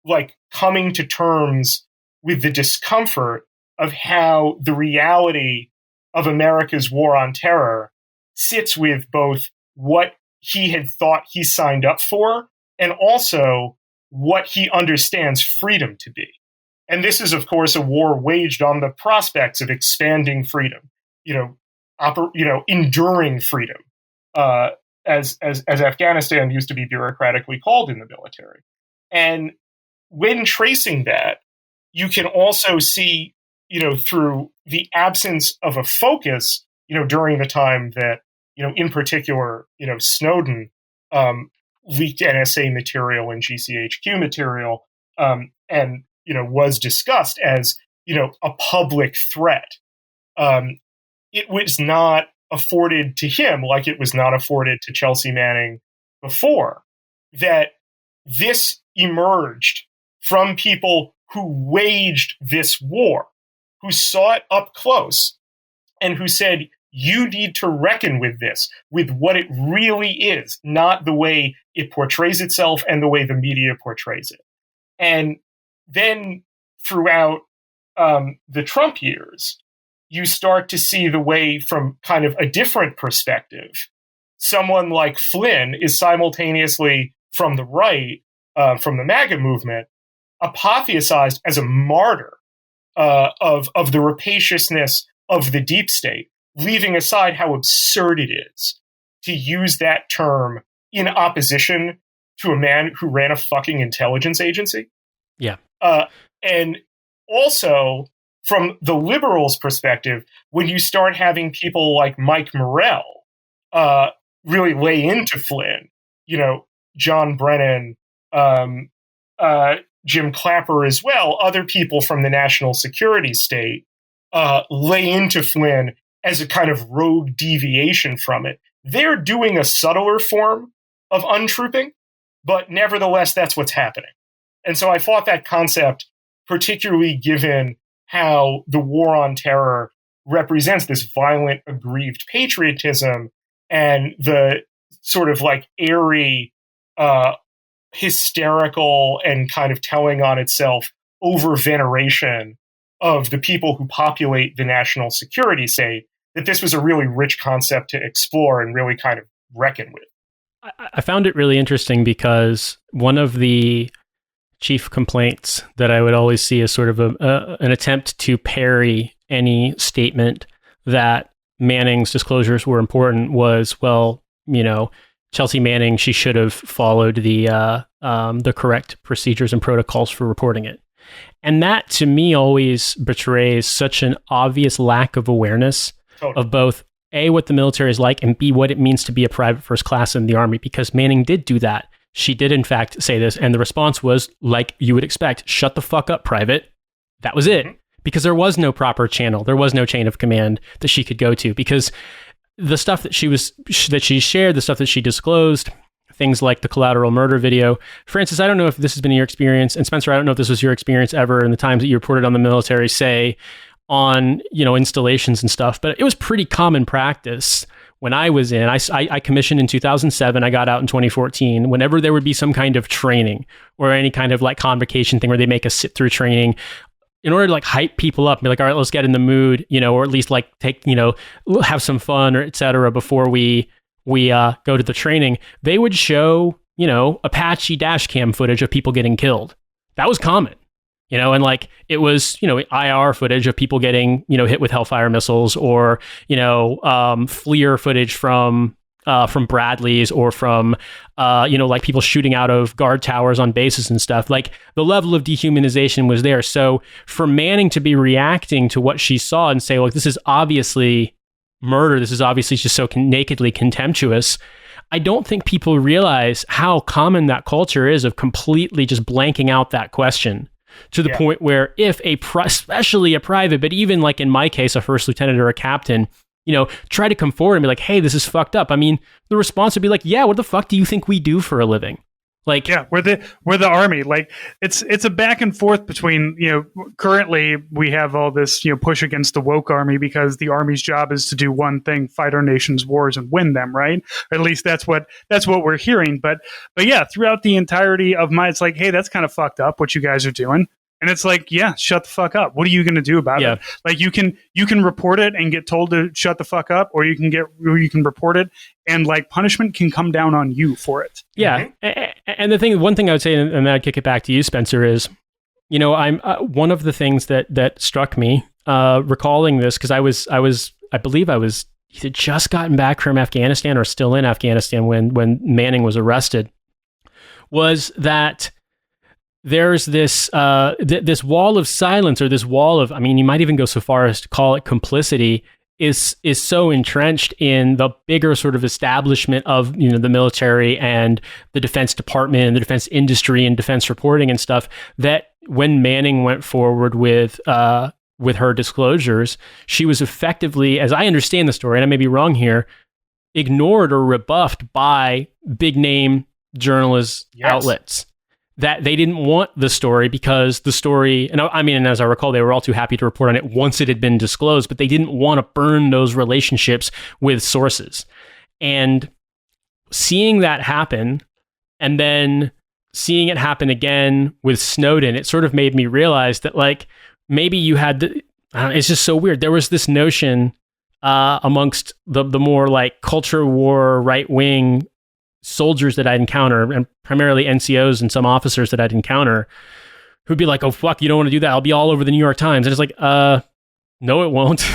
like coming to terms with the discomfort of how the reality of America's war on terror sits with both what he had thought he signed up for and also what he understands freedom to be. And this is, of course, a war waged on the prospects of expanding freedom, enduring freedom, as Afghanistan used to be bureaucratically called in the military. And when tracing that, you can also see, through the absence of a focus, during the time that, in particular, Snowden leaked NSA material and GCHQ material, and was discussed as, a public threat. It was not afforded to him like it was not afforded to Chelsea Manning before, that this emerged from people who waged this war, who saw it up close, and who said, you need to reckon with this, with what it really is, not the way it portrays itself and the way the media portrays it. And then throughout the Trump years, you start to see the way from kind of a different perspective. Someone like Flynn is simultaneously from the right, from the MAGA movement, apotheosized as a martyr of the rapaciousness of the deep state, leaving aside how absurd it is to use that term in opposition to a man who ran a fucking intelligence agency. Yeah. And also, from the liberals' perspective, when you start having people like Mike Morrell really lay into Flynn, John Brennan, Jim Clapper as well, other people from the national security state lay into Flynn as a kind of rogue deviation from it. They're doing a subtler form of untrooping, but nevertheless, that's what's happening. And so I thought that concept, particularly given how the war on terror represents this violent, aggrieved patriotism and the sort of like airy, hysterical and kind of telling on itself over veneration of the people who populate the national security state, that this was a really rich concept to explore and really kind of reckon with. I found it really interesting because one of the chief complaints that I would always see as sort of an attempt to parry any statement that Manning's disclosures were important was, well, Chelsea Manning, she should have followed the correct procedures and protocols for reporting it. And that, to me, always betrays such an obvious lack of awareness of both, A, what the military is like, and B, what it means to be a private first class in the Army, because Manning did do that. She did, in fact, say this, and the response was, like you would expect, shut the fuck up, private. That was it. Because there was no proper channel. There was no chain of command that she could go to, because the stuff that she shared, the stuff that she disclosed, things like the collateral murder video. Francis, I don't know if this has been your experience, and Spencer, I don't know if this was your experience ever in the times that you reported on the military, say, on, installations and stuff, but it was pretty common practice when I was in. I commissioned in 2007. I got out in 2014. Whenever there would be some kind of training or any kind of like convocation thing where they make us sit through training, in order to like hype people up and be like, all right, let's get in the mood, or at least like take, have some fun or et cetera before we go to the training, they would show Apache dash cam footage of people getting killed. That was common. And like it was, IR footage of people getting, hit with Hellfire missiles, or, FLIR footage from Bradleys, or from, like people shooting out of guard towers on bases and stuff. Like the level of dehumanization was there. So for Manning to be reacting to what she saw and say, look, this is obviously murder, this is obviously just so nakedly contemptuous, I don't think people realize how common that culture is of completely just blanking out that question. To the point where if especially a private, but even like in my case, a first lieutenant or a captain, try to come forward and be like, hey, this is fucked up. I mean, the response would be like, yeah, what the fuck do you think we do for a living? Like, yeah, we're the Army. Like it's a back and forth between, currently we have all this, push against the woke Army because the Army's job is to do one thing, fight our nation's wars and win them, right? Or at least that's what we're hearing. But yeah, throughout the entirety of it's like, hey, that's kind of fucked up what you guys are doing. And it's like, yeah, shut the fuck up. What are you going to do about it? Like you can report it and get told to shut the fuck up, or you can report it and like punishment can come down on you for it. Yeah. And one thing I would say, and then I'd kick it back to you, Spencer, is, I'm one of the things that struck me recalling this, because I believe I was either just gotten back from Afghanistan or still in Afghanistan when Manning was arrested, was that there's this this wall of silence, or this wall of, I mean, you might even go so far as to call it complicity, is so entrenched in the bigger sort of establishment of the military and the Defense Department and the defense industry and defense reporting and stuff, that when Manning went forward with her disclosures, she was effectively, as I understand the story, and I may be wrong here, ignored or rebuffed by big name journalist outlets. That they didn't want the story because the story, and I mean, and as I recall, they were all too happy to report on it once it had been disclosed, but they didn't want to burn those relationships with sources. And seeing that happen, and then seeing it happen again with Snowden, it sort of made me realize that, like, maybe you had it's just so weird. There was this notion amongst the more like culture war, right wing soldiers that I'd encounter, and primarily NCOs and some officers that I'd encounter, who'd be like, oh, fuck, you don't want to do that. I'll be all over the New York Times. And it's like, no, it won't.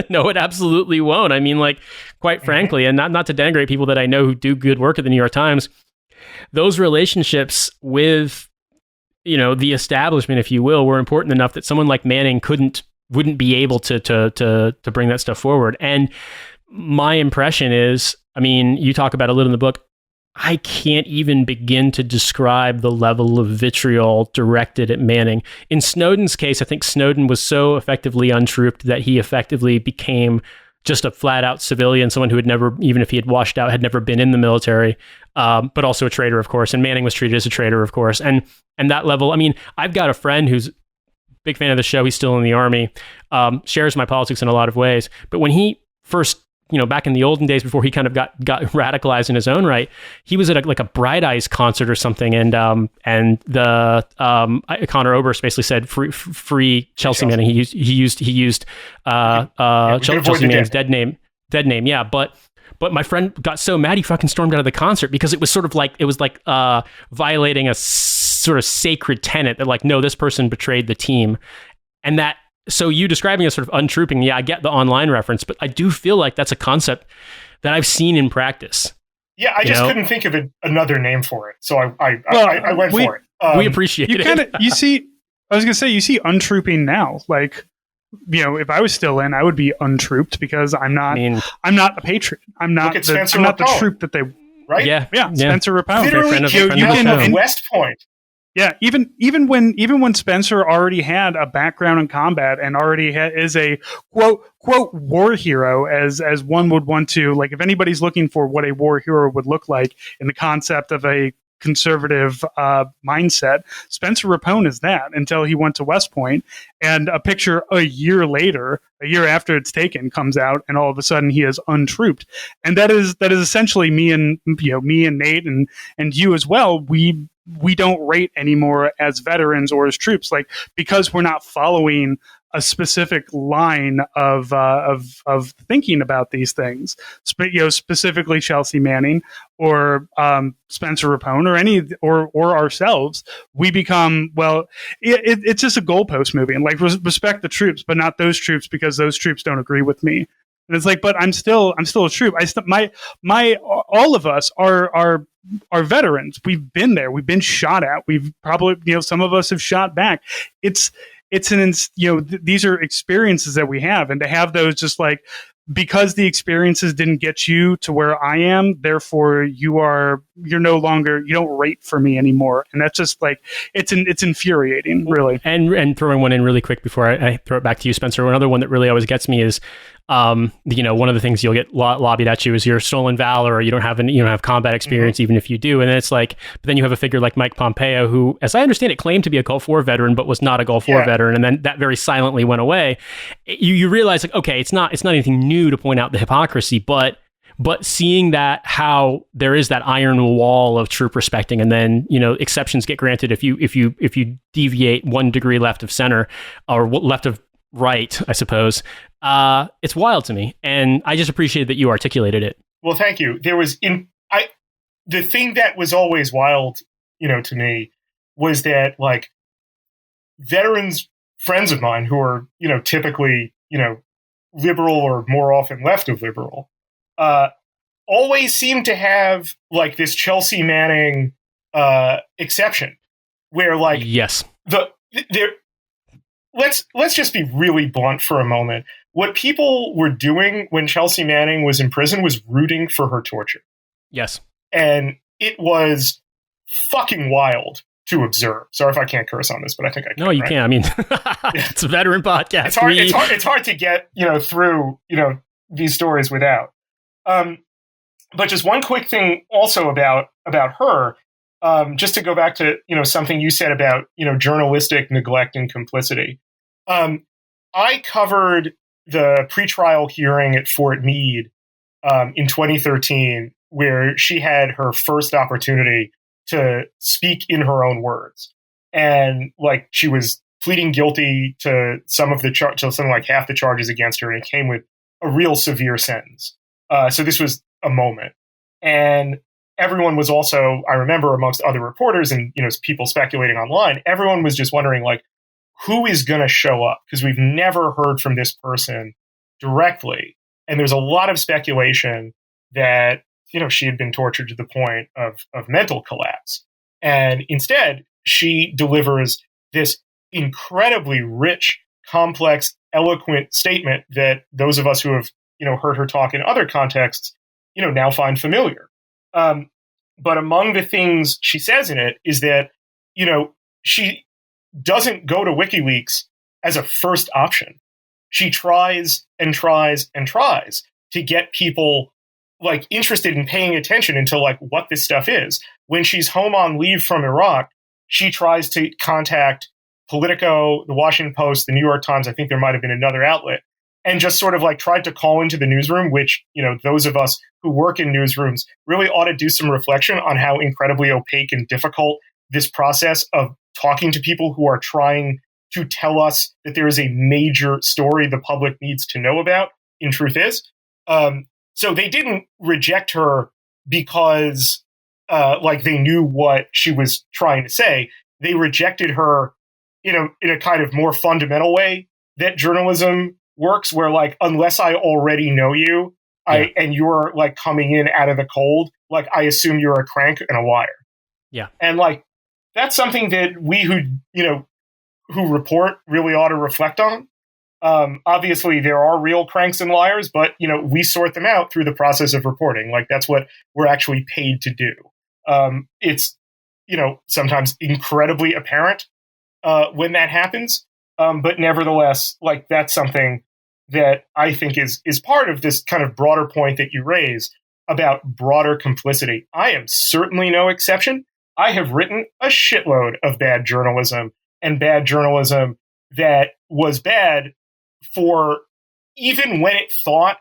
No, it absolutely won't. I mean, like, quite frankly, and not to denigrate people that I know who do good work at the New York Times, those relationships with, the establishment, if you will, were important enough that someone like Manning wouldn't be able to bring that stuff forward. And my impression is, I mean, you talk about it a little in the book, I can't even begin to describe the level of vitriol directed at Manning. In Snowden's case, I think Snowden was so effectively untrooped that he effectively became just a flat out civilian, someone who had never, even if he had washed out, had never been in the military, but also a traitor, of course. And Manning was treated as a traitor, of course. And that level, I mean, I've got a friend who's a big fan of the show. He's still in the Army, shares my politics in a lot of ways. But when he first, back in the olden days before he kind of got radicalized in his own right, he was at a Bright Eyes concert or something, and the Connor Oberst basically said free Chelsea Manning. He used Chelsea Manning's dead name. Yeah, but my friend got so mad he fucking stormed out of the concert because it was sort of like violating a sort of sacred tenet that, like, no, this person betrayed the team, and that. So you describing as sort of untrooping, yeah, I get the online reference, but I do feel like that's a concept that I've seen in practice. Yeah, I just couldn't think of another name for it, so I went for it. We appreciate it. You see, I was gonna say, you see untrooping now. Like, if I was still in, I would be untrooped because I'm not a patriot. I'm not the troop that they. Right? Yeah. Spencer Rapone, literally, West Point. Yeah, even when Spencer already had a background in combat and already is a quote war hero, as one would want to, like, if anybody's looking for what a war hero would look like in the concept of a conservative mindset, Spencer Rapone is that, until he went to West Point, and a picture a year after it's taken, comes out, and all of a sudden he is untrooped. And that is essentially me and Nate and you as well. We don't rate anymore as veterans or as troops, like, because we're not following specific line of thinking about these things. Specifically Chelsea Manning or Spencer Rapone or or ourselves. We become, well, it's just a goalpost movie, and like respect the troops, but not those troops because those troops don't agree with me. And it's like, but I'm still a troop. All of us are veterans. We've been there. We've been shot at. We've probably, some of us have shot back. It's these are experiences that we have, and to have those just like, because the experiences didn't get you to where I am, therefore you're no longer, you don't rate for me anymore. And that's just like, it's infuriating, really. And throwing one in really quick before I throw it back to you, Spencer. Another one that really always gets me is, one of the things you'll get lobbied at you is your stolen valor, or you don't have combat experience, even if you do. And then it's like, but then you have a figure like Mike Pompeo, who, as I understand it, claimed to be a Gulf War veteran, but was not a Gulf War veteran. And then that very silently went away. You realize, like, okay, it's not anything new to point out the hypocrisy, but seeing that, how there is that iron wall of troop respecting, and then exceptions get granted if you deviate 1 degree left of center or left of right, I suppose. It's wild to me, and I just appreciate that you articulated it. Well, thank you. The thing that was always wild, to me, was that, like, veterans, friends of mine who are, typically, liberal or more often left of liberal, always seem to have, like, this Chelsea Manning exception, where, like, yes, let's just be really blunt for a moment. What people were doing when Chelsea Manning was in prison was rooting for her torture. Yes. And it was fucking wild to observe. Sorry if I can't curse on this, but I think I can. No, you can. I mean, it's a veteran podcast. It's hard to get, through, these stories without. But just one quick thing also about her, just to go back to, something you said about, journalistic neglect and complicity. I covered the pretrial hearing at Fort Meade in 2013, where she had her first opportunity to speak in her own words. And, like, she was pleading guilty to some of the to something like half the charges against her, and it came with a real severe sentence. So this was a moment. And everyone was also, I remember, amongst other reporters and, people speculating online, everyone was just wondering, like, who is going to show up? Because we've never heard from this person directly. And there's a lot of speculation that, she had been tortured to the point of mental collapse. And instead, she delivers this incredibly rich, complex, eloquent statement that those of us who have, heard her talk in other contexts, now find familiar. But among the things she says in it is that, she doesn't go to WikiLeaks as a first option. She tries and tries and tries to get people, like, interested in paying attention into, like, what this stuff is. When she's home on leave from Iraq, she tries to contact Politico, the Washington Post, the New York Times. I think there might have been another outlet, and just sort of, like, tried to call into the newsroom, which, those of us who work in newsrooms really ought to do some reflection on how incredibly opaque and difficult this process of talking to people who are trying to tell us that there is a major story the public needs to know about, in truth is. So they didn't reject her because, like, they knew what she was trying to say. They rejected her, in a kind of more fundamental way that journalism works, where, like, unless I already know you, and you're, like, coming in out of the cold, like, I assume you're a crank and a liar. Yeah. And, like, that's something that we who report really ought to reflect on. Obviously, there are real cranks and liars, but, we sort them out through the process of reporting. Like, that's what we're actually paid to do. It's, sometimes incredibly apparent when that happens. But nevertheless, like, that's something that I think is part of this kind of broader point that you raise about broader complicity. I am certainly no exception. I have written a shitload of bad journalism, and bad journalism that was bad for even when it thought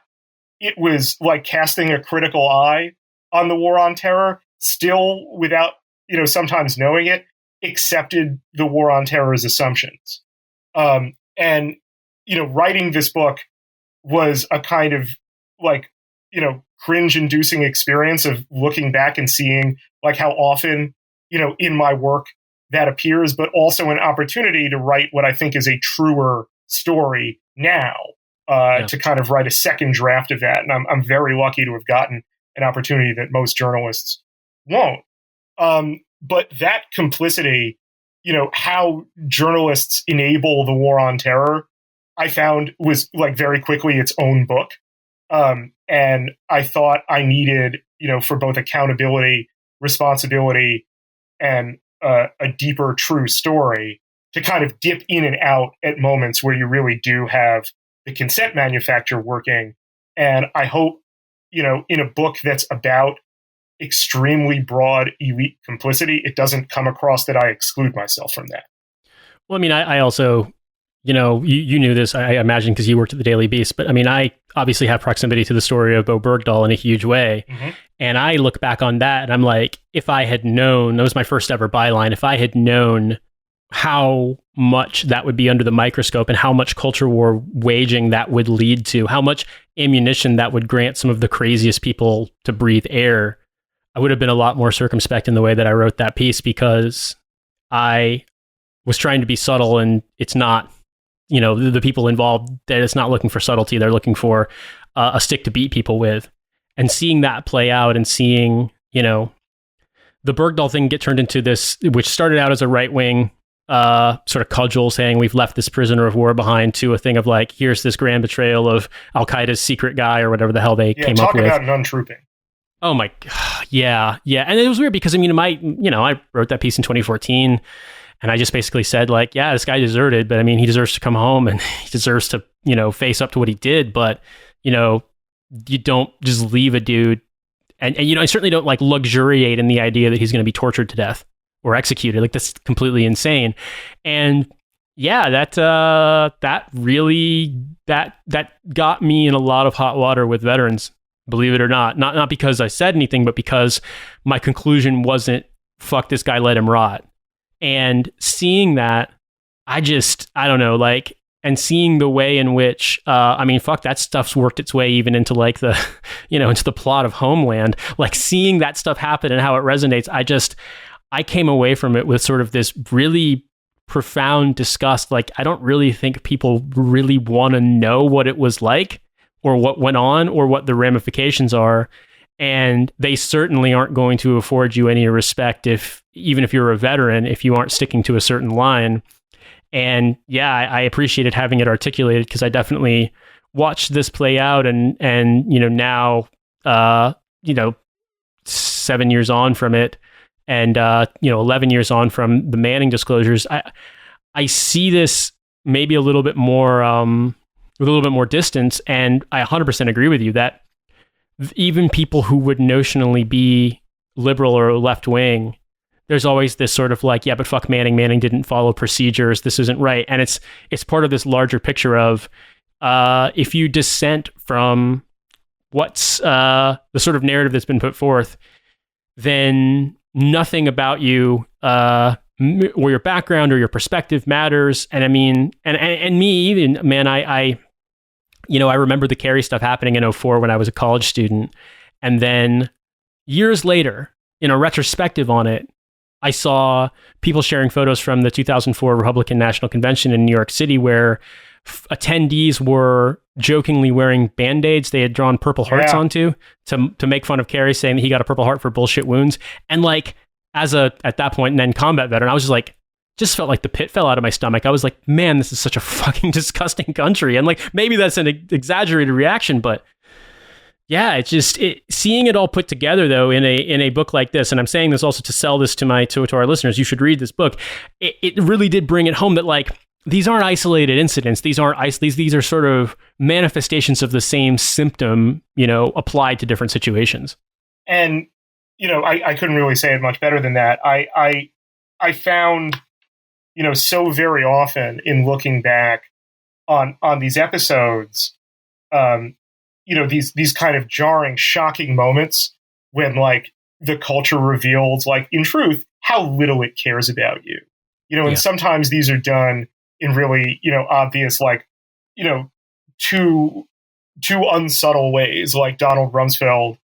it was, like, casting a critical eye on the war on terror, still without, sometimes knowing it, accepted the war on terror's assumptions. And writing this book was a kind of like, cringe-inducing experience of looking back and seeing like how often, in my work that appears, but also an opportunity to write what I think is a truer story now, to kind of write a second draft of that. And I'm very lucky to have gotten an opportunity that most journalists won't. But that complicity, how journalists enable the war on terror, I found was like very quickly its own book. And I thought I needed, for both accountability, responsibility, and a deeper, true story to kind of dip in and out at moments where you really do have the consent manufacturer working. And I hope, in a book that's about extremely broad elite complicity, it doesn't come across that I exclude myself from that. Well, I mean, I also, you knew this, I imagine, because you worked at the Daily Beast, but I mean, I obviously have proximity to the story of Bo Bergdahl in a huge way. Mm-hmm. And I look back on that and I'm like, if I had known, that was my first ever byline, if I had known how much that would be under the microscope and how much culture war waging that would lead to, how much ammunition that would grant some of the craziest people to breathe air, I would have been a lot more circumspect in the way that I wrote that piece, because I was trying to be subtle, and it's not, the people involved, that it's not looking for subtlety. They're looking for a stick to beat people with. And seeing that play out and seeing, the Bergdahl thing get turned into this, which started out as a right-wing sort of cudgel saying we've left this prisoner of war behind, to a thing of like, here's this grand betrayal of Al-Qaeda's secret guy or whatever the hell they came up with. Talk about an untrooping. Oh my God. Yeah. And it was weird because, I wrote that piece in 2014 and I just basically said like, yeah, this guy deserted, but I mean, he deserves to come home and he deserves to, face up to what he did. But, you don't just leave a dude. And I certainly don't like luxuriate in the idea that he's going to be tortured to death or executed. Like, that's completely insane. And yeah, that really got me in a lot of hot water with veterans, believe it or not. Not because I said anything, but because my conclusion wasn't, fuck this guy, let him rot. And seeing that, I don't know, like, and seeing the way in which, fuck, that stuff's worked its way even into like the, into the plot of Homeland, like seeing that stuff happen and how it resonates. I came away from it with sort of this really profound disgust. Like, I don't really think people really want to know what it was like or what went on or what the ramifications are. And they certainly aren't going to afford you any respect even if you're a veteran, if you aren't sticking to a certain line. And yeah, I appreciated having it articulated, because I definitely watched this play out and now 7 years on from it, and 11 years on from the Manning disclosures, I see this maybe a little bit more with a little bit more distance. And I 100% agree with you that even people who would notionally be liberal or left wing, there's always this sort of like, yeah, but fuck Manning. Manning didn't follow procedures. This isn't right. And it's part of this larger picture of if you dissent from what's the sort of narrative that's been put forth, then nothing about you or your background or your perspective matters. And I mean, and me even, man, I remember the Kerry stuff happening in 2004 when I was a college student. And then years later, in a retrospective on it, I saw people sharing photos from the 2004 Republican National Convention in New York City where attendees were jokingly wearing Band-Aids they had drawn purple hearts onto to make fun of Kerry, saying that he got a purple heart for bullshit wounds. And like, at that point, and then combat veteran, I was just like, just felt like the pit fell out of my stomach. I was like, man, this is such a fucking disgusting country. And like, maybe that's an exaggerated reaction, but yeah, seeing it all put together though in a book like this, and I'm saying this also to sell this to our listeners, you should read this book. It really did bring it home that like, these aren't isolated incidents. These are sort of manifestations of the same symptom, applied to different situations. And, I couldn't really say it much better than that. I found, so very often in looking back on these episodes, these kind of jarring, shocking moments when like the culture reveals, like, in truth, how little it cares about you. And sometimes these are done in really, obvious, like, two unsubtle ways, like Donald Rumsfeld,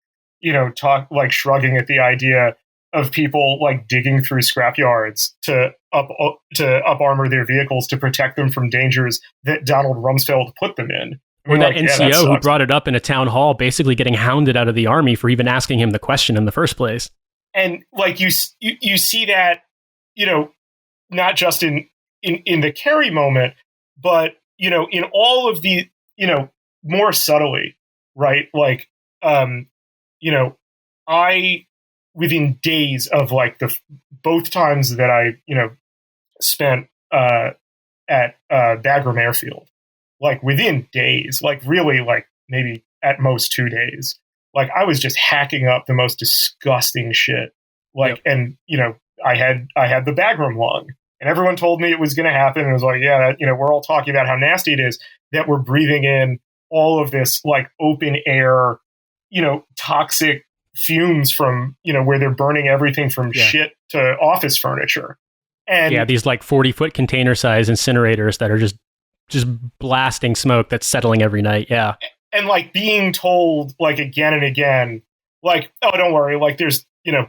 talk like shrugging at the idea of people like digging through scrapyards to up armor their vehicles to protect them from dangers that Donald Rumsfeld put them in. Or that NCO who brought it up in a town hall, basically getting hounded out of the army for even asking him the question in the first place. And like you see that, not just in the Kerry moment, but in all of the more subtly, right? Like I within days of like both times that I spent at Bagram Airfield, like within days, like really like maybe at most 2 days, like I was just hacking up the most disgusting shit. Like, yep. And I had the Bagram lung, and everyone told me it was going to happen. And it was like, yeah, we're all talking about how nasty it is that we're breathing in all of this like open air, toxic fumes from, where they're burning everything from shit to office furniture. And these like 40-foot container size incinerators that are just blasting smoke that's settling every night. Yeah. And like being told like again and again, like, oh, don't worry. Like there's,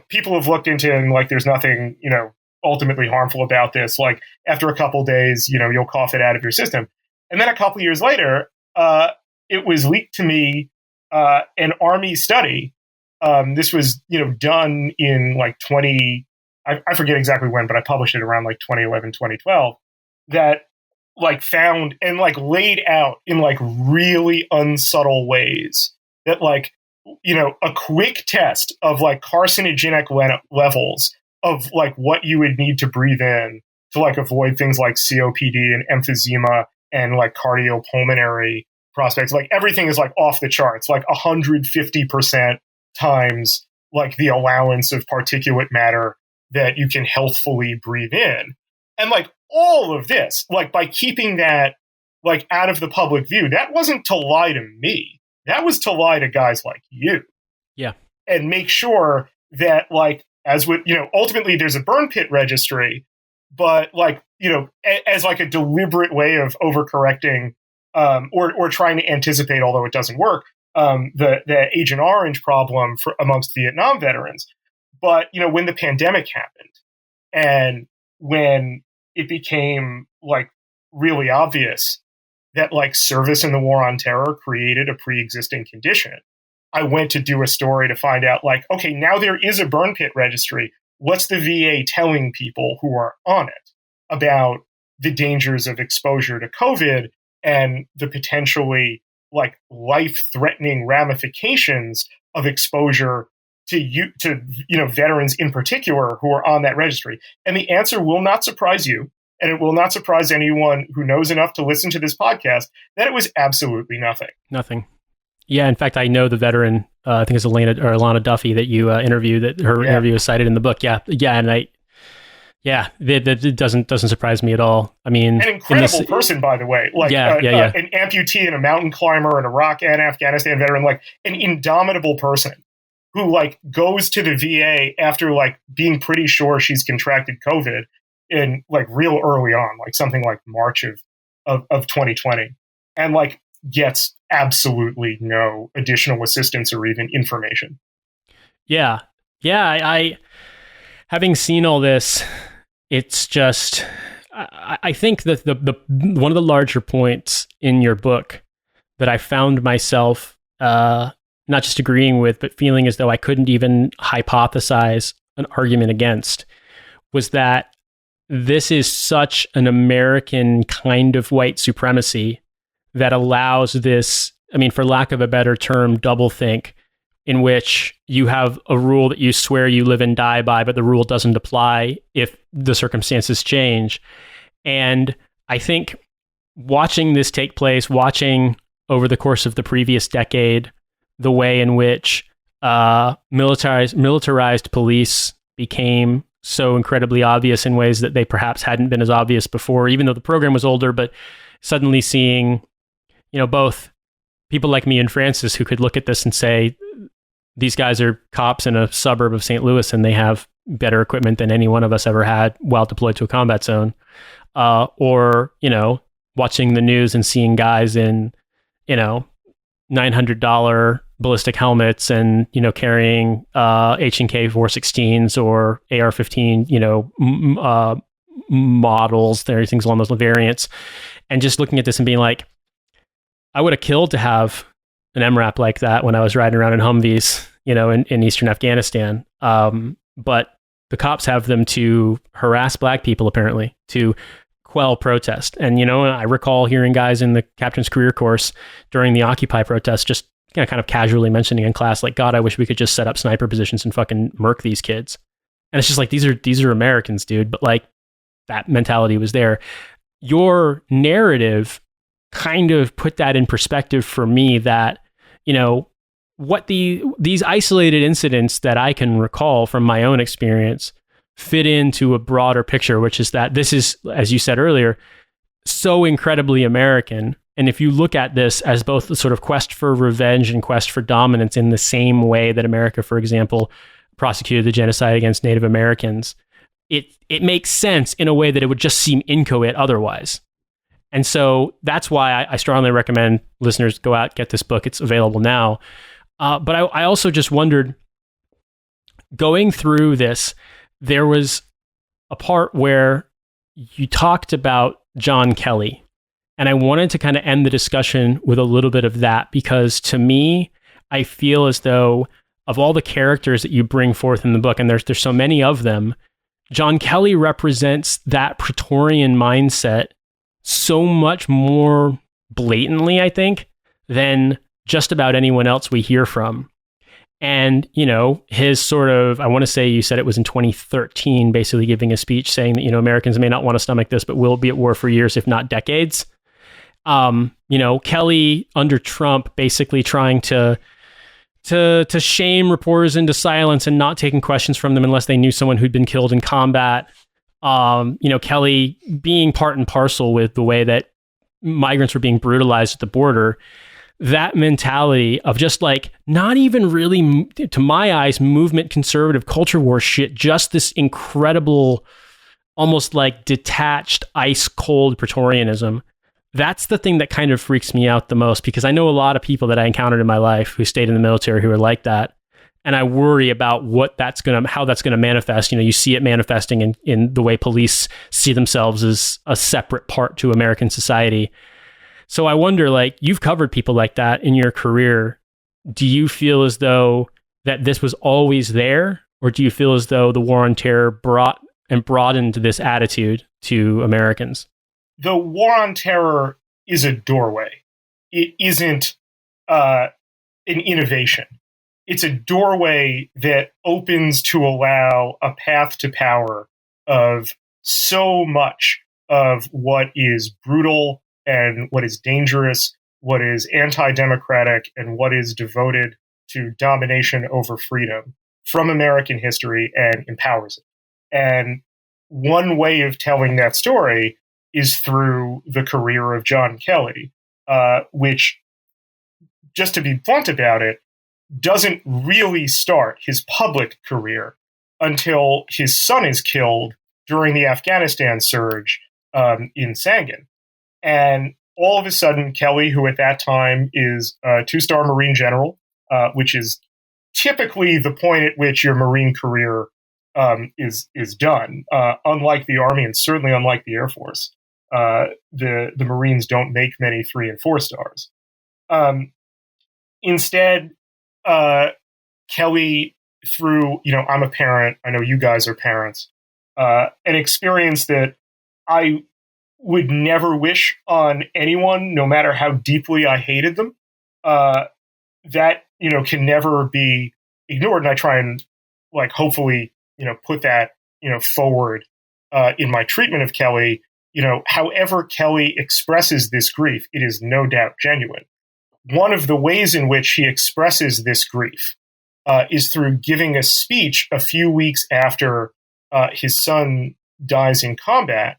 people have looked into it and like, there's nothing, ultimately harmful about this. Like after a couple days, you'll cough it out of your system. And then a couple years later, it was leaked to me, an Army study. This was, done in like I forget exactly when, but I published it around like 2011, 2012, that like found and like laid out in like really unsubtle ways that like, a quick test of like carcinogenic levels of like what you would need to breathe in to like avoid things like COPD and emphysema and like cardiopulmonary prospects. Like everything is like off the charts, like 150% times like the allowance of particulate matter that you can healthfully breathe in. And like all of this, like by keeping that like out of the public view, that wasn't to lie to me. That was to lie to guys like you. Yeah. And make sure that like, as with, ultimately there's a burn pit registry, but like, as like a deliberate way of overcorrecting or trying to anticipate, although it doesn't work, the Agent Orange problem amongst Vietnam veterans. But, when the pandemic happened and when it became like really obvious that like service in the war on terror created a pre-existing condition, I went to do a story to find out like, okay, now there is a burn pit registry. What's the VA telling people who are on it about the dangers of exposure to COVID and the potentially like life-threatening ramifications of exposure to veterans in particular who are on that registry? And the answer will not surprise you, and it will not surprise anyone who knows enough to listen to this podcast, that it was absolutely nothing. Nothing. Yeah, in fact, I know the veteran, I think it's Alana Duffy that you interviewed, that her interview is cited in the book. Yeah, and that doesn't surprise me at all. I mean, an incredible person, by the way. Like, an amputee and a mountain climber and Iraq and Afghanistan veteran, like an indomitable person who like goes to the VA after like being pretty sure she's contracted COVID in like real early on, like something like March of 2020, and like gets absolutely no additional assistance or even information. Yeah. I having seen all this, it's just, I think that the one of the larger points in your book that I found myself not just agreeing with, but feeling as though I couldn't even hypothesize an argument against, was that this is such an American kind of white supremacy that allows this, I mean, for lack of a better term, doublethink, in which you have a rule that you swear you live and die by, but the rule doesn't apply if the circumstances change. And I think watching this take place, watching over the course of the previous decade, the way in which militarized police became so incredibly obvious in ways that they perhaps hadn't been as obvious before, even though the program was older, but suddenly seeing, both people like me and Francis who could look at this and say, these guys are cops in a suburb of St. Louis and they have better equipment than any one of us ever had while deployed to a combat zone. Or, watching the news and seeing guys in, $900 ballistic helmets and, carrying H&K 416s or AR-15, models, things along those variants, and just looking at this and being like, I would have killed to have an MRAP like that when I was riding around in Humvees, in Eastern Afghanistan. But the cops have them to harass black people, apparently, to quell protest. And, I recall hearing guys in the captain's career course during the Occupy protest just kind of casually mentioning in class, like, God, I wish we could just set up sniper positions and fucking murk these kids. And it's just like, these are Americans, dude. But like, that mentality was there. Your narrative kind of put that in perspective for me, that, what these isolated incidents that I can recall from my own experience fit into a broader picture, which is that this is, as you said earlier, so incredibly American. And if you look at this as both the sort of quest for revenge and quest for dominance in the same way that America, for example, prosecuted the genocide against Native Americans, it makes sense in a way that it would just seem inchoate otherwise. And so that's why I strongly recommend listeners go out, get this book. It's available now. But I also just wondered, going through this, there was a part where you talked about John Kelly. And I wanted to kind of end the discussion with a little bit of that, because to me, I feel as though of all the characters that you bring forth in the book, and there's so many of them, John Kelly represents that Praetorian mindset so much more blatantly, I think, than just about anyone else we hear from. And, his sort of, I want to say you said it was in 2013, basically giving a speech saying that, Americans may not want to stomach this, but will be at war for years, if not decades. Kelly under Trump basically trying to shame reporters into silence and not taking questions from them unless they knew someone who'd been killed in combat. Kelly being part and parcel with the way that migrants were being brutalized at the border. That mentality of just like, not even really, to my eyes, movement conservative culture war shit, just this incredible, almost like detached, ice cold Praetorianism. That's the thing that kind of freaks me out the most, because I know a lot of people that I encountered in my life who stayed in the military who are like that. And I worry about how that's going to manifest. You see it manifesting in the way police see themselves as a separate part to American society. So I wonder, like, you've covered people like that in your career. Do you feel as though that this was always there? Or do you feel as though the war on terror broadened this attitude to Americans? The war on terror is a doorway. It isn't an innovation. It's a doorway that opens to allow a path to power of so much of what is brutal and what is dangerous, what is anti-democratic, and what is devoted to domination over freedom from American history, and empowers it. And one way of telling that story is through the career of John Kelly, which, just to be blunt about it, doesn't really start his public career until his son is killed during the Afghanistan surge in Sangin. And all of a sudden, Kelly, who at that time is a 2-star Marine general, which is typically the point at which your Marine career is done, unlike the Army and certainly unlike the Air Force. The Marines don't make many 3 and 4 stars. Instead, Kelly, through, I'm a parent, I know you guys are parents, an experience that I would never wish on anyone, no matter how deeply I hated them, that, can never be ignored. And I try and, hopefully, put that, forward in my treatment of Kelly. However Kelly expresses this grief, it is no doubt genuine. One of the ways in which he expresses this grief is through giving a speech a few weeks after his son dies in combat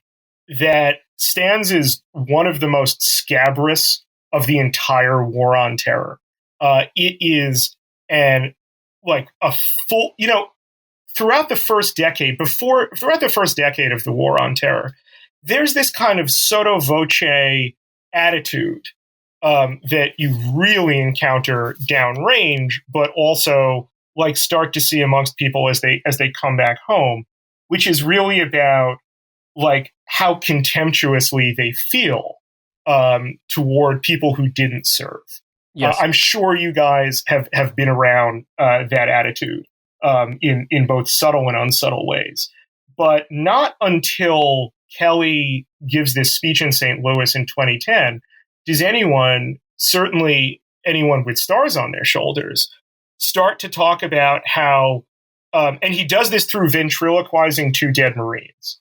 that stands as one of the most scabrous of the entire war on terror. It is a full, throughout the first decade of the war on terror, there's this kind of sotto voce attitude that you really encounter downrange, but also like start to see amongst people as they come back home, which is really about like how contemptuously they feel toward people who didn't serve. Yes. I'm sure you guys have been around that attitude in both subtle and unsubtle ways, but not until Kelly gives this speech in St. Louis in 2010 does anyone, certainly anyone with stars on their shoulders, start to talk about how, and he does this through ventriloquizing two dead Marines,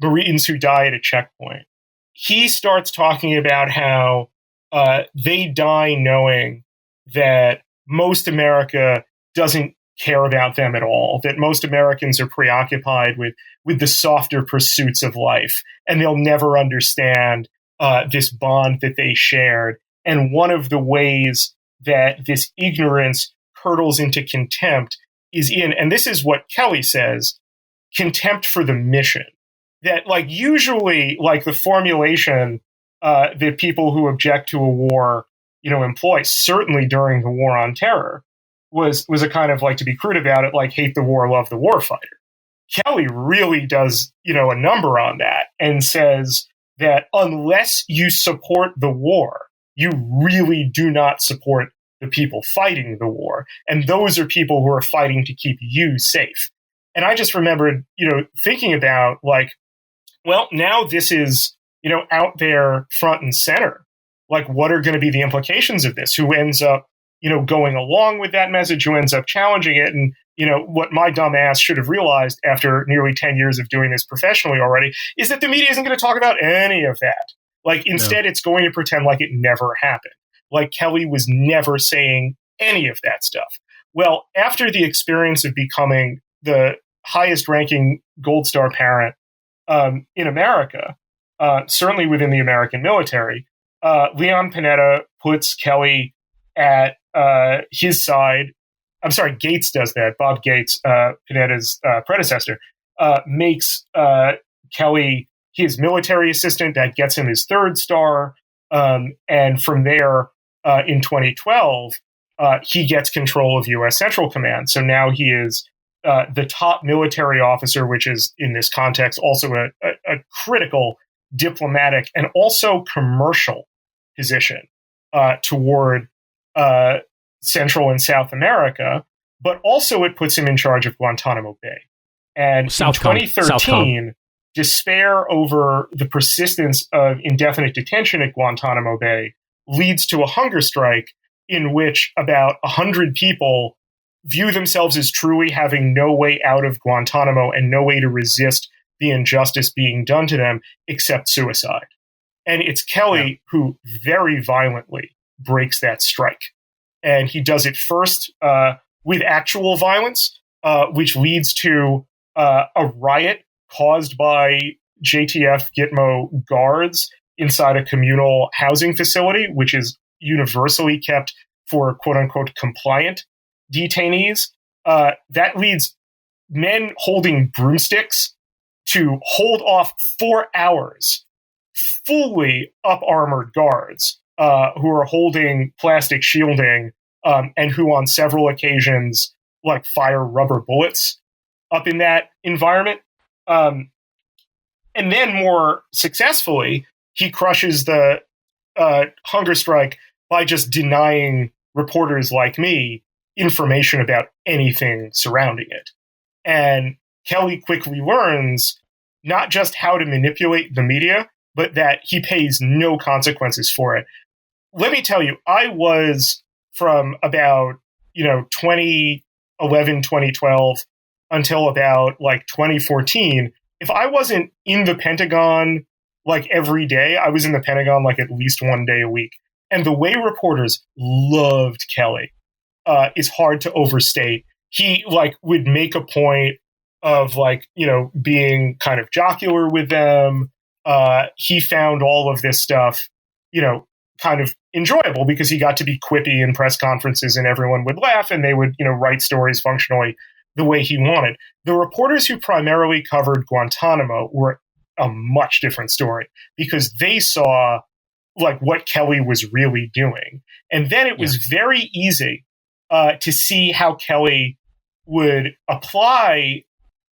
Marines who die at a checkpoint. He starts talking about how they die knowing that most America doesn't care about them at all, that most Americans are preoccupied with the softer pursuits of life, and they'll never understand this bond that they shared. And one of the ways that this ignorance curdles into contempt is in, and this is what Kelly says, contempt for the mission. That, like, usually, like, the formulation that people who object to a war, employ, certainly during the War on Terror, was a kind of, like, to be crude about it, like, hate the war, love the warfighter. Kelly really does, a number on that and says that unless you support the war, you really do not support the people fighting the war. And those are people who are fighting to keep you safe. And I just remembered, thinking about, like, well, now this is, out there front and center. Like, what are going to be the implications of this? Who ends up, going along with that message? Who ends up challenging it? And, what my dumb ass should have realized after nearly 10 years of doing this professionally already is that the media isn't going to talk about any of that. Like, instead, It's going to pretend like it never happened. Like, Kelly was never saying any of that stuff. Well, after the experience of becoming the highest ranking Gold Star parent in America, certainly within the American military, Leon Panetta puts Kelly at his side. I'm sorry, Gates does that. Bob Gates, Panetta's predecessor, makes Kelly his military assistant. That gets him his third star. And from there, in 2012, he gets control of U.S. Central Command. So now he is the top military officer, which is, in this context, also a critical diplomatic and also commercial position toward Central and South America, but also it puts him in charge of Guantanamo Bay. And in 2013, despair over the persistence of indefinite detention at Guantanamo Bay leads to a hunger strike in which about 100 people view themselves as truly having no way out of Guantanamo and no way to resist the injustice being done to them except suicide. And it's Kelly who very violently breaks that strike. And he does it first with actual violence, which leads to a riot caused by JTF Gitmo guards inside a communal housing facility, which is universally kept for quote-unquote compliant detainees. That leads men holding broomsticks to hold off 4 hours fully up-armored guards who are holding plastic shielding and who on several occasions like fire rubber bullets up in that environment. And then more successfully, he crushes the hunger strike by just denying reporters like me information about anything surrounding it. And Kelly quickly learns not just how to manipulate the media, but that he pays no consequences for it. Let me tell you, I was from about, 2011, 2012 until about like 2014. If I wasn't in the Pentagon like every day, I was in the Pentagon like at least one day a week. And the way reporters loved Kelly is hard to overstate. He like would make a point of like, being kind of jocular with them. He found all of this stuff, kind of enjoyable because he got to be quippy in press conferences and everyone would laugh and they would, write stories functionally the way he wanted. The reporters who primarily covered Guantanamo were a much different story, because they saw like what Kelly was really doing. And then it was very easy to see how Kelly would apply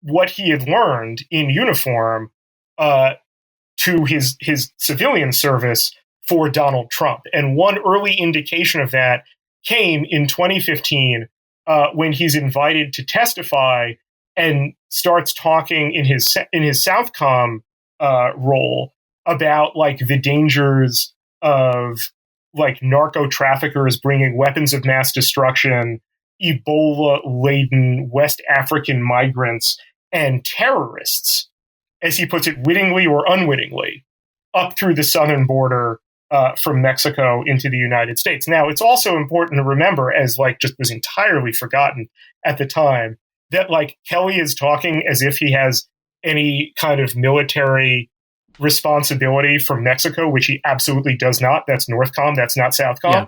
what he had learned in uniform to his civilian service for Donald Trump. And one early indication of that came in 2015 when he's invited to testify and starts talking in his Southcom role about like the dangers of like narco traffickers bringing weapons of mass destruction, Ebola-laden West African migrants, and terrorists, as he puts it, wittingly or unwittingly, up through the southern border from Mexico into the United States. Now, it's also important to remember, as like just was entirely forgotten at the time, that like Kelly is talking as if he has any kind of military responsibility for Mexico, which he absolutely does not. That's Northcom, that's not Southcom. Yeah.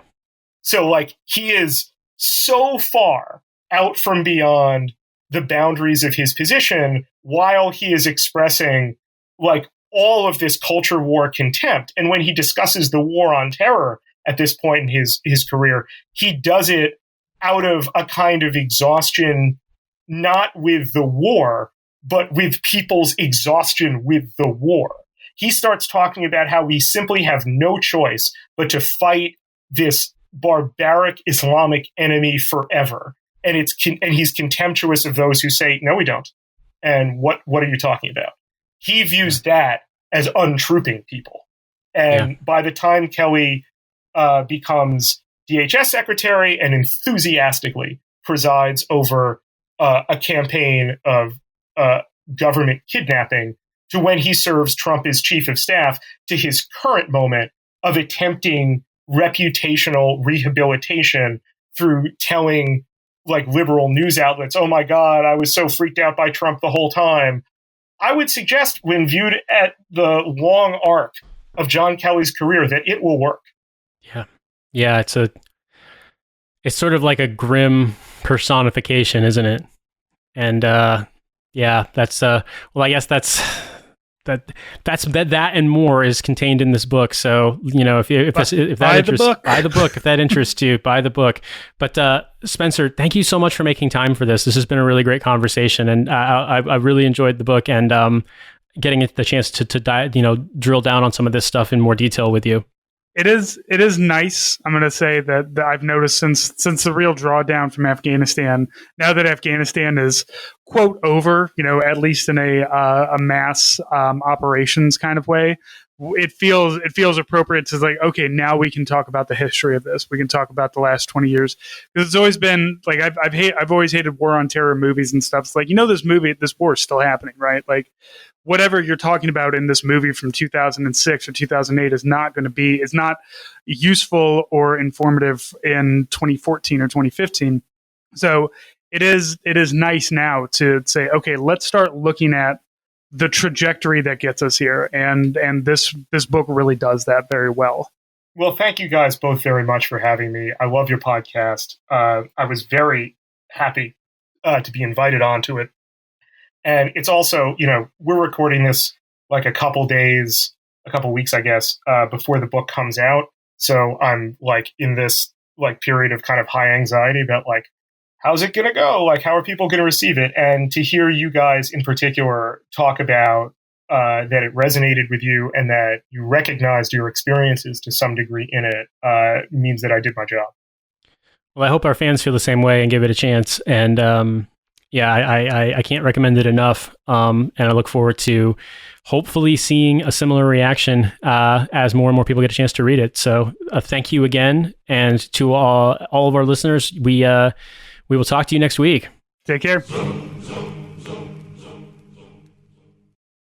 So like he is so far out from beyond the boundaries of his position while he is expressing like all of this culture war contempt. And when he discusses the war on terror at this point in his career, he does it out of a kind of exhaustion, not with the war, but with people's exhaustion with the war. He starts talking about how we simply have no choice but to fight this barbaric Islamic enemy forever. And he's contemptuous of those who say, no, we don't. And what are you talking about? He views that as untrooping people. And by the time Kelly becomes DHS secretary and enthusiastically presides over a campaign of government kidnapping, to when he serves Trump as chief of staff, to his current moment of attempting reputational rehabilitation through telling like liberal news outlets, oh my God, I was so freaked out by Trump the whole time. I would suggest, when viewed at the long arc of John Kelly's career, that it will work. Yeah. It's sort of like a grim personification, isn't it? And that's well, I guess that's that and more is contained in this book. So, you know, if that interests, buy the book. If that interests you, buy the book. But Spencer, thank you so much for making time for this. This has been a really great conversation, and I really enjoyed the book and getting the chance to drill down on some of this stuff in more detail with you. It is nice. I'm going to say that I've noticed since the real drawdown from Afghanistan, now that Afghanistan is quote over, at least in a mass operations kind of way, it feels appropriate to like, okay, now we can talk about the history of this. We can talk about the last 20 years, because it's always been like I've always hated war on terror movies and stuff. It's like, this war is still happening, right? Like, whatever you're talking about in this movie from 2006 or 2008 is not useful or informative in 2014 or 2015. So it is nice now to say, okay, let's start looking at the trajectory that gets us here. And this book really does that very well. Well, thank you guys both very much for having me. I love your podcast. I was very happy to be invited onto it. And it's also, we're recording this like a couple weeks, I guess, before the book comes out. So I'm like in this like period of kind of high anxiety about like, how's it going to go? Like, how are people going to receive it? And to hear you guys in particular talk about that it resonated with you and that you recognized your experiences to some degree in it means that I did my job. Well, I hope our fans feel the same way and give it a chance. And I can't recommend it enough. And I look forward to hopefully seeing a similar reaction as more and more people get a chance to read it. So thank you again. And to all of our listeners, we will talk to you next week. Take care.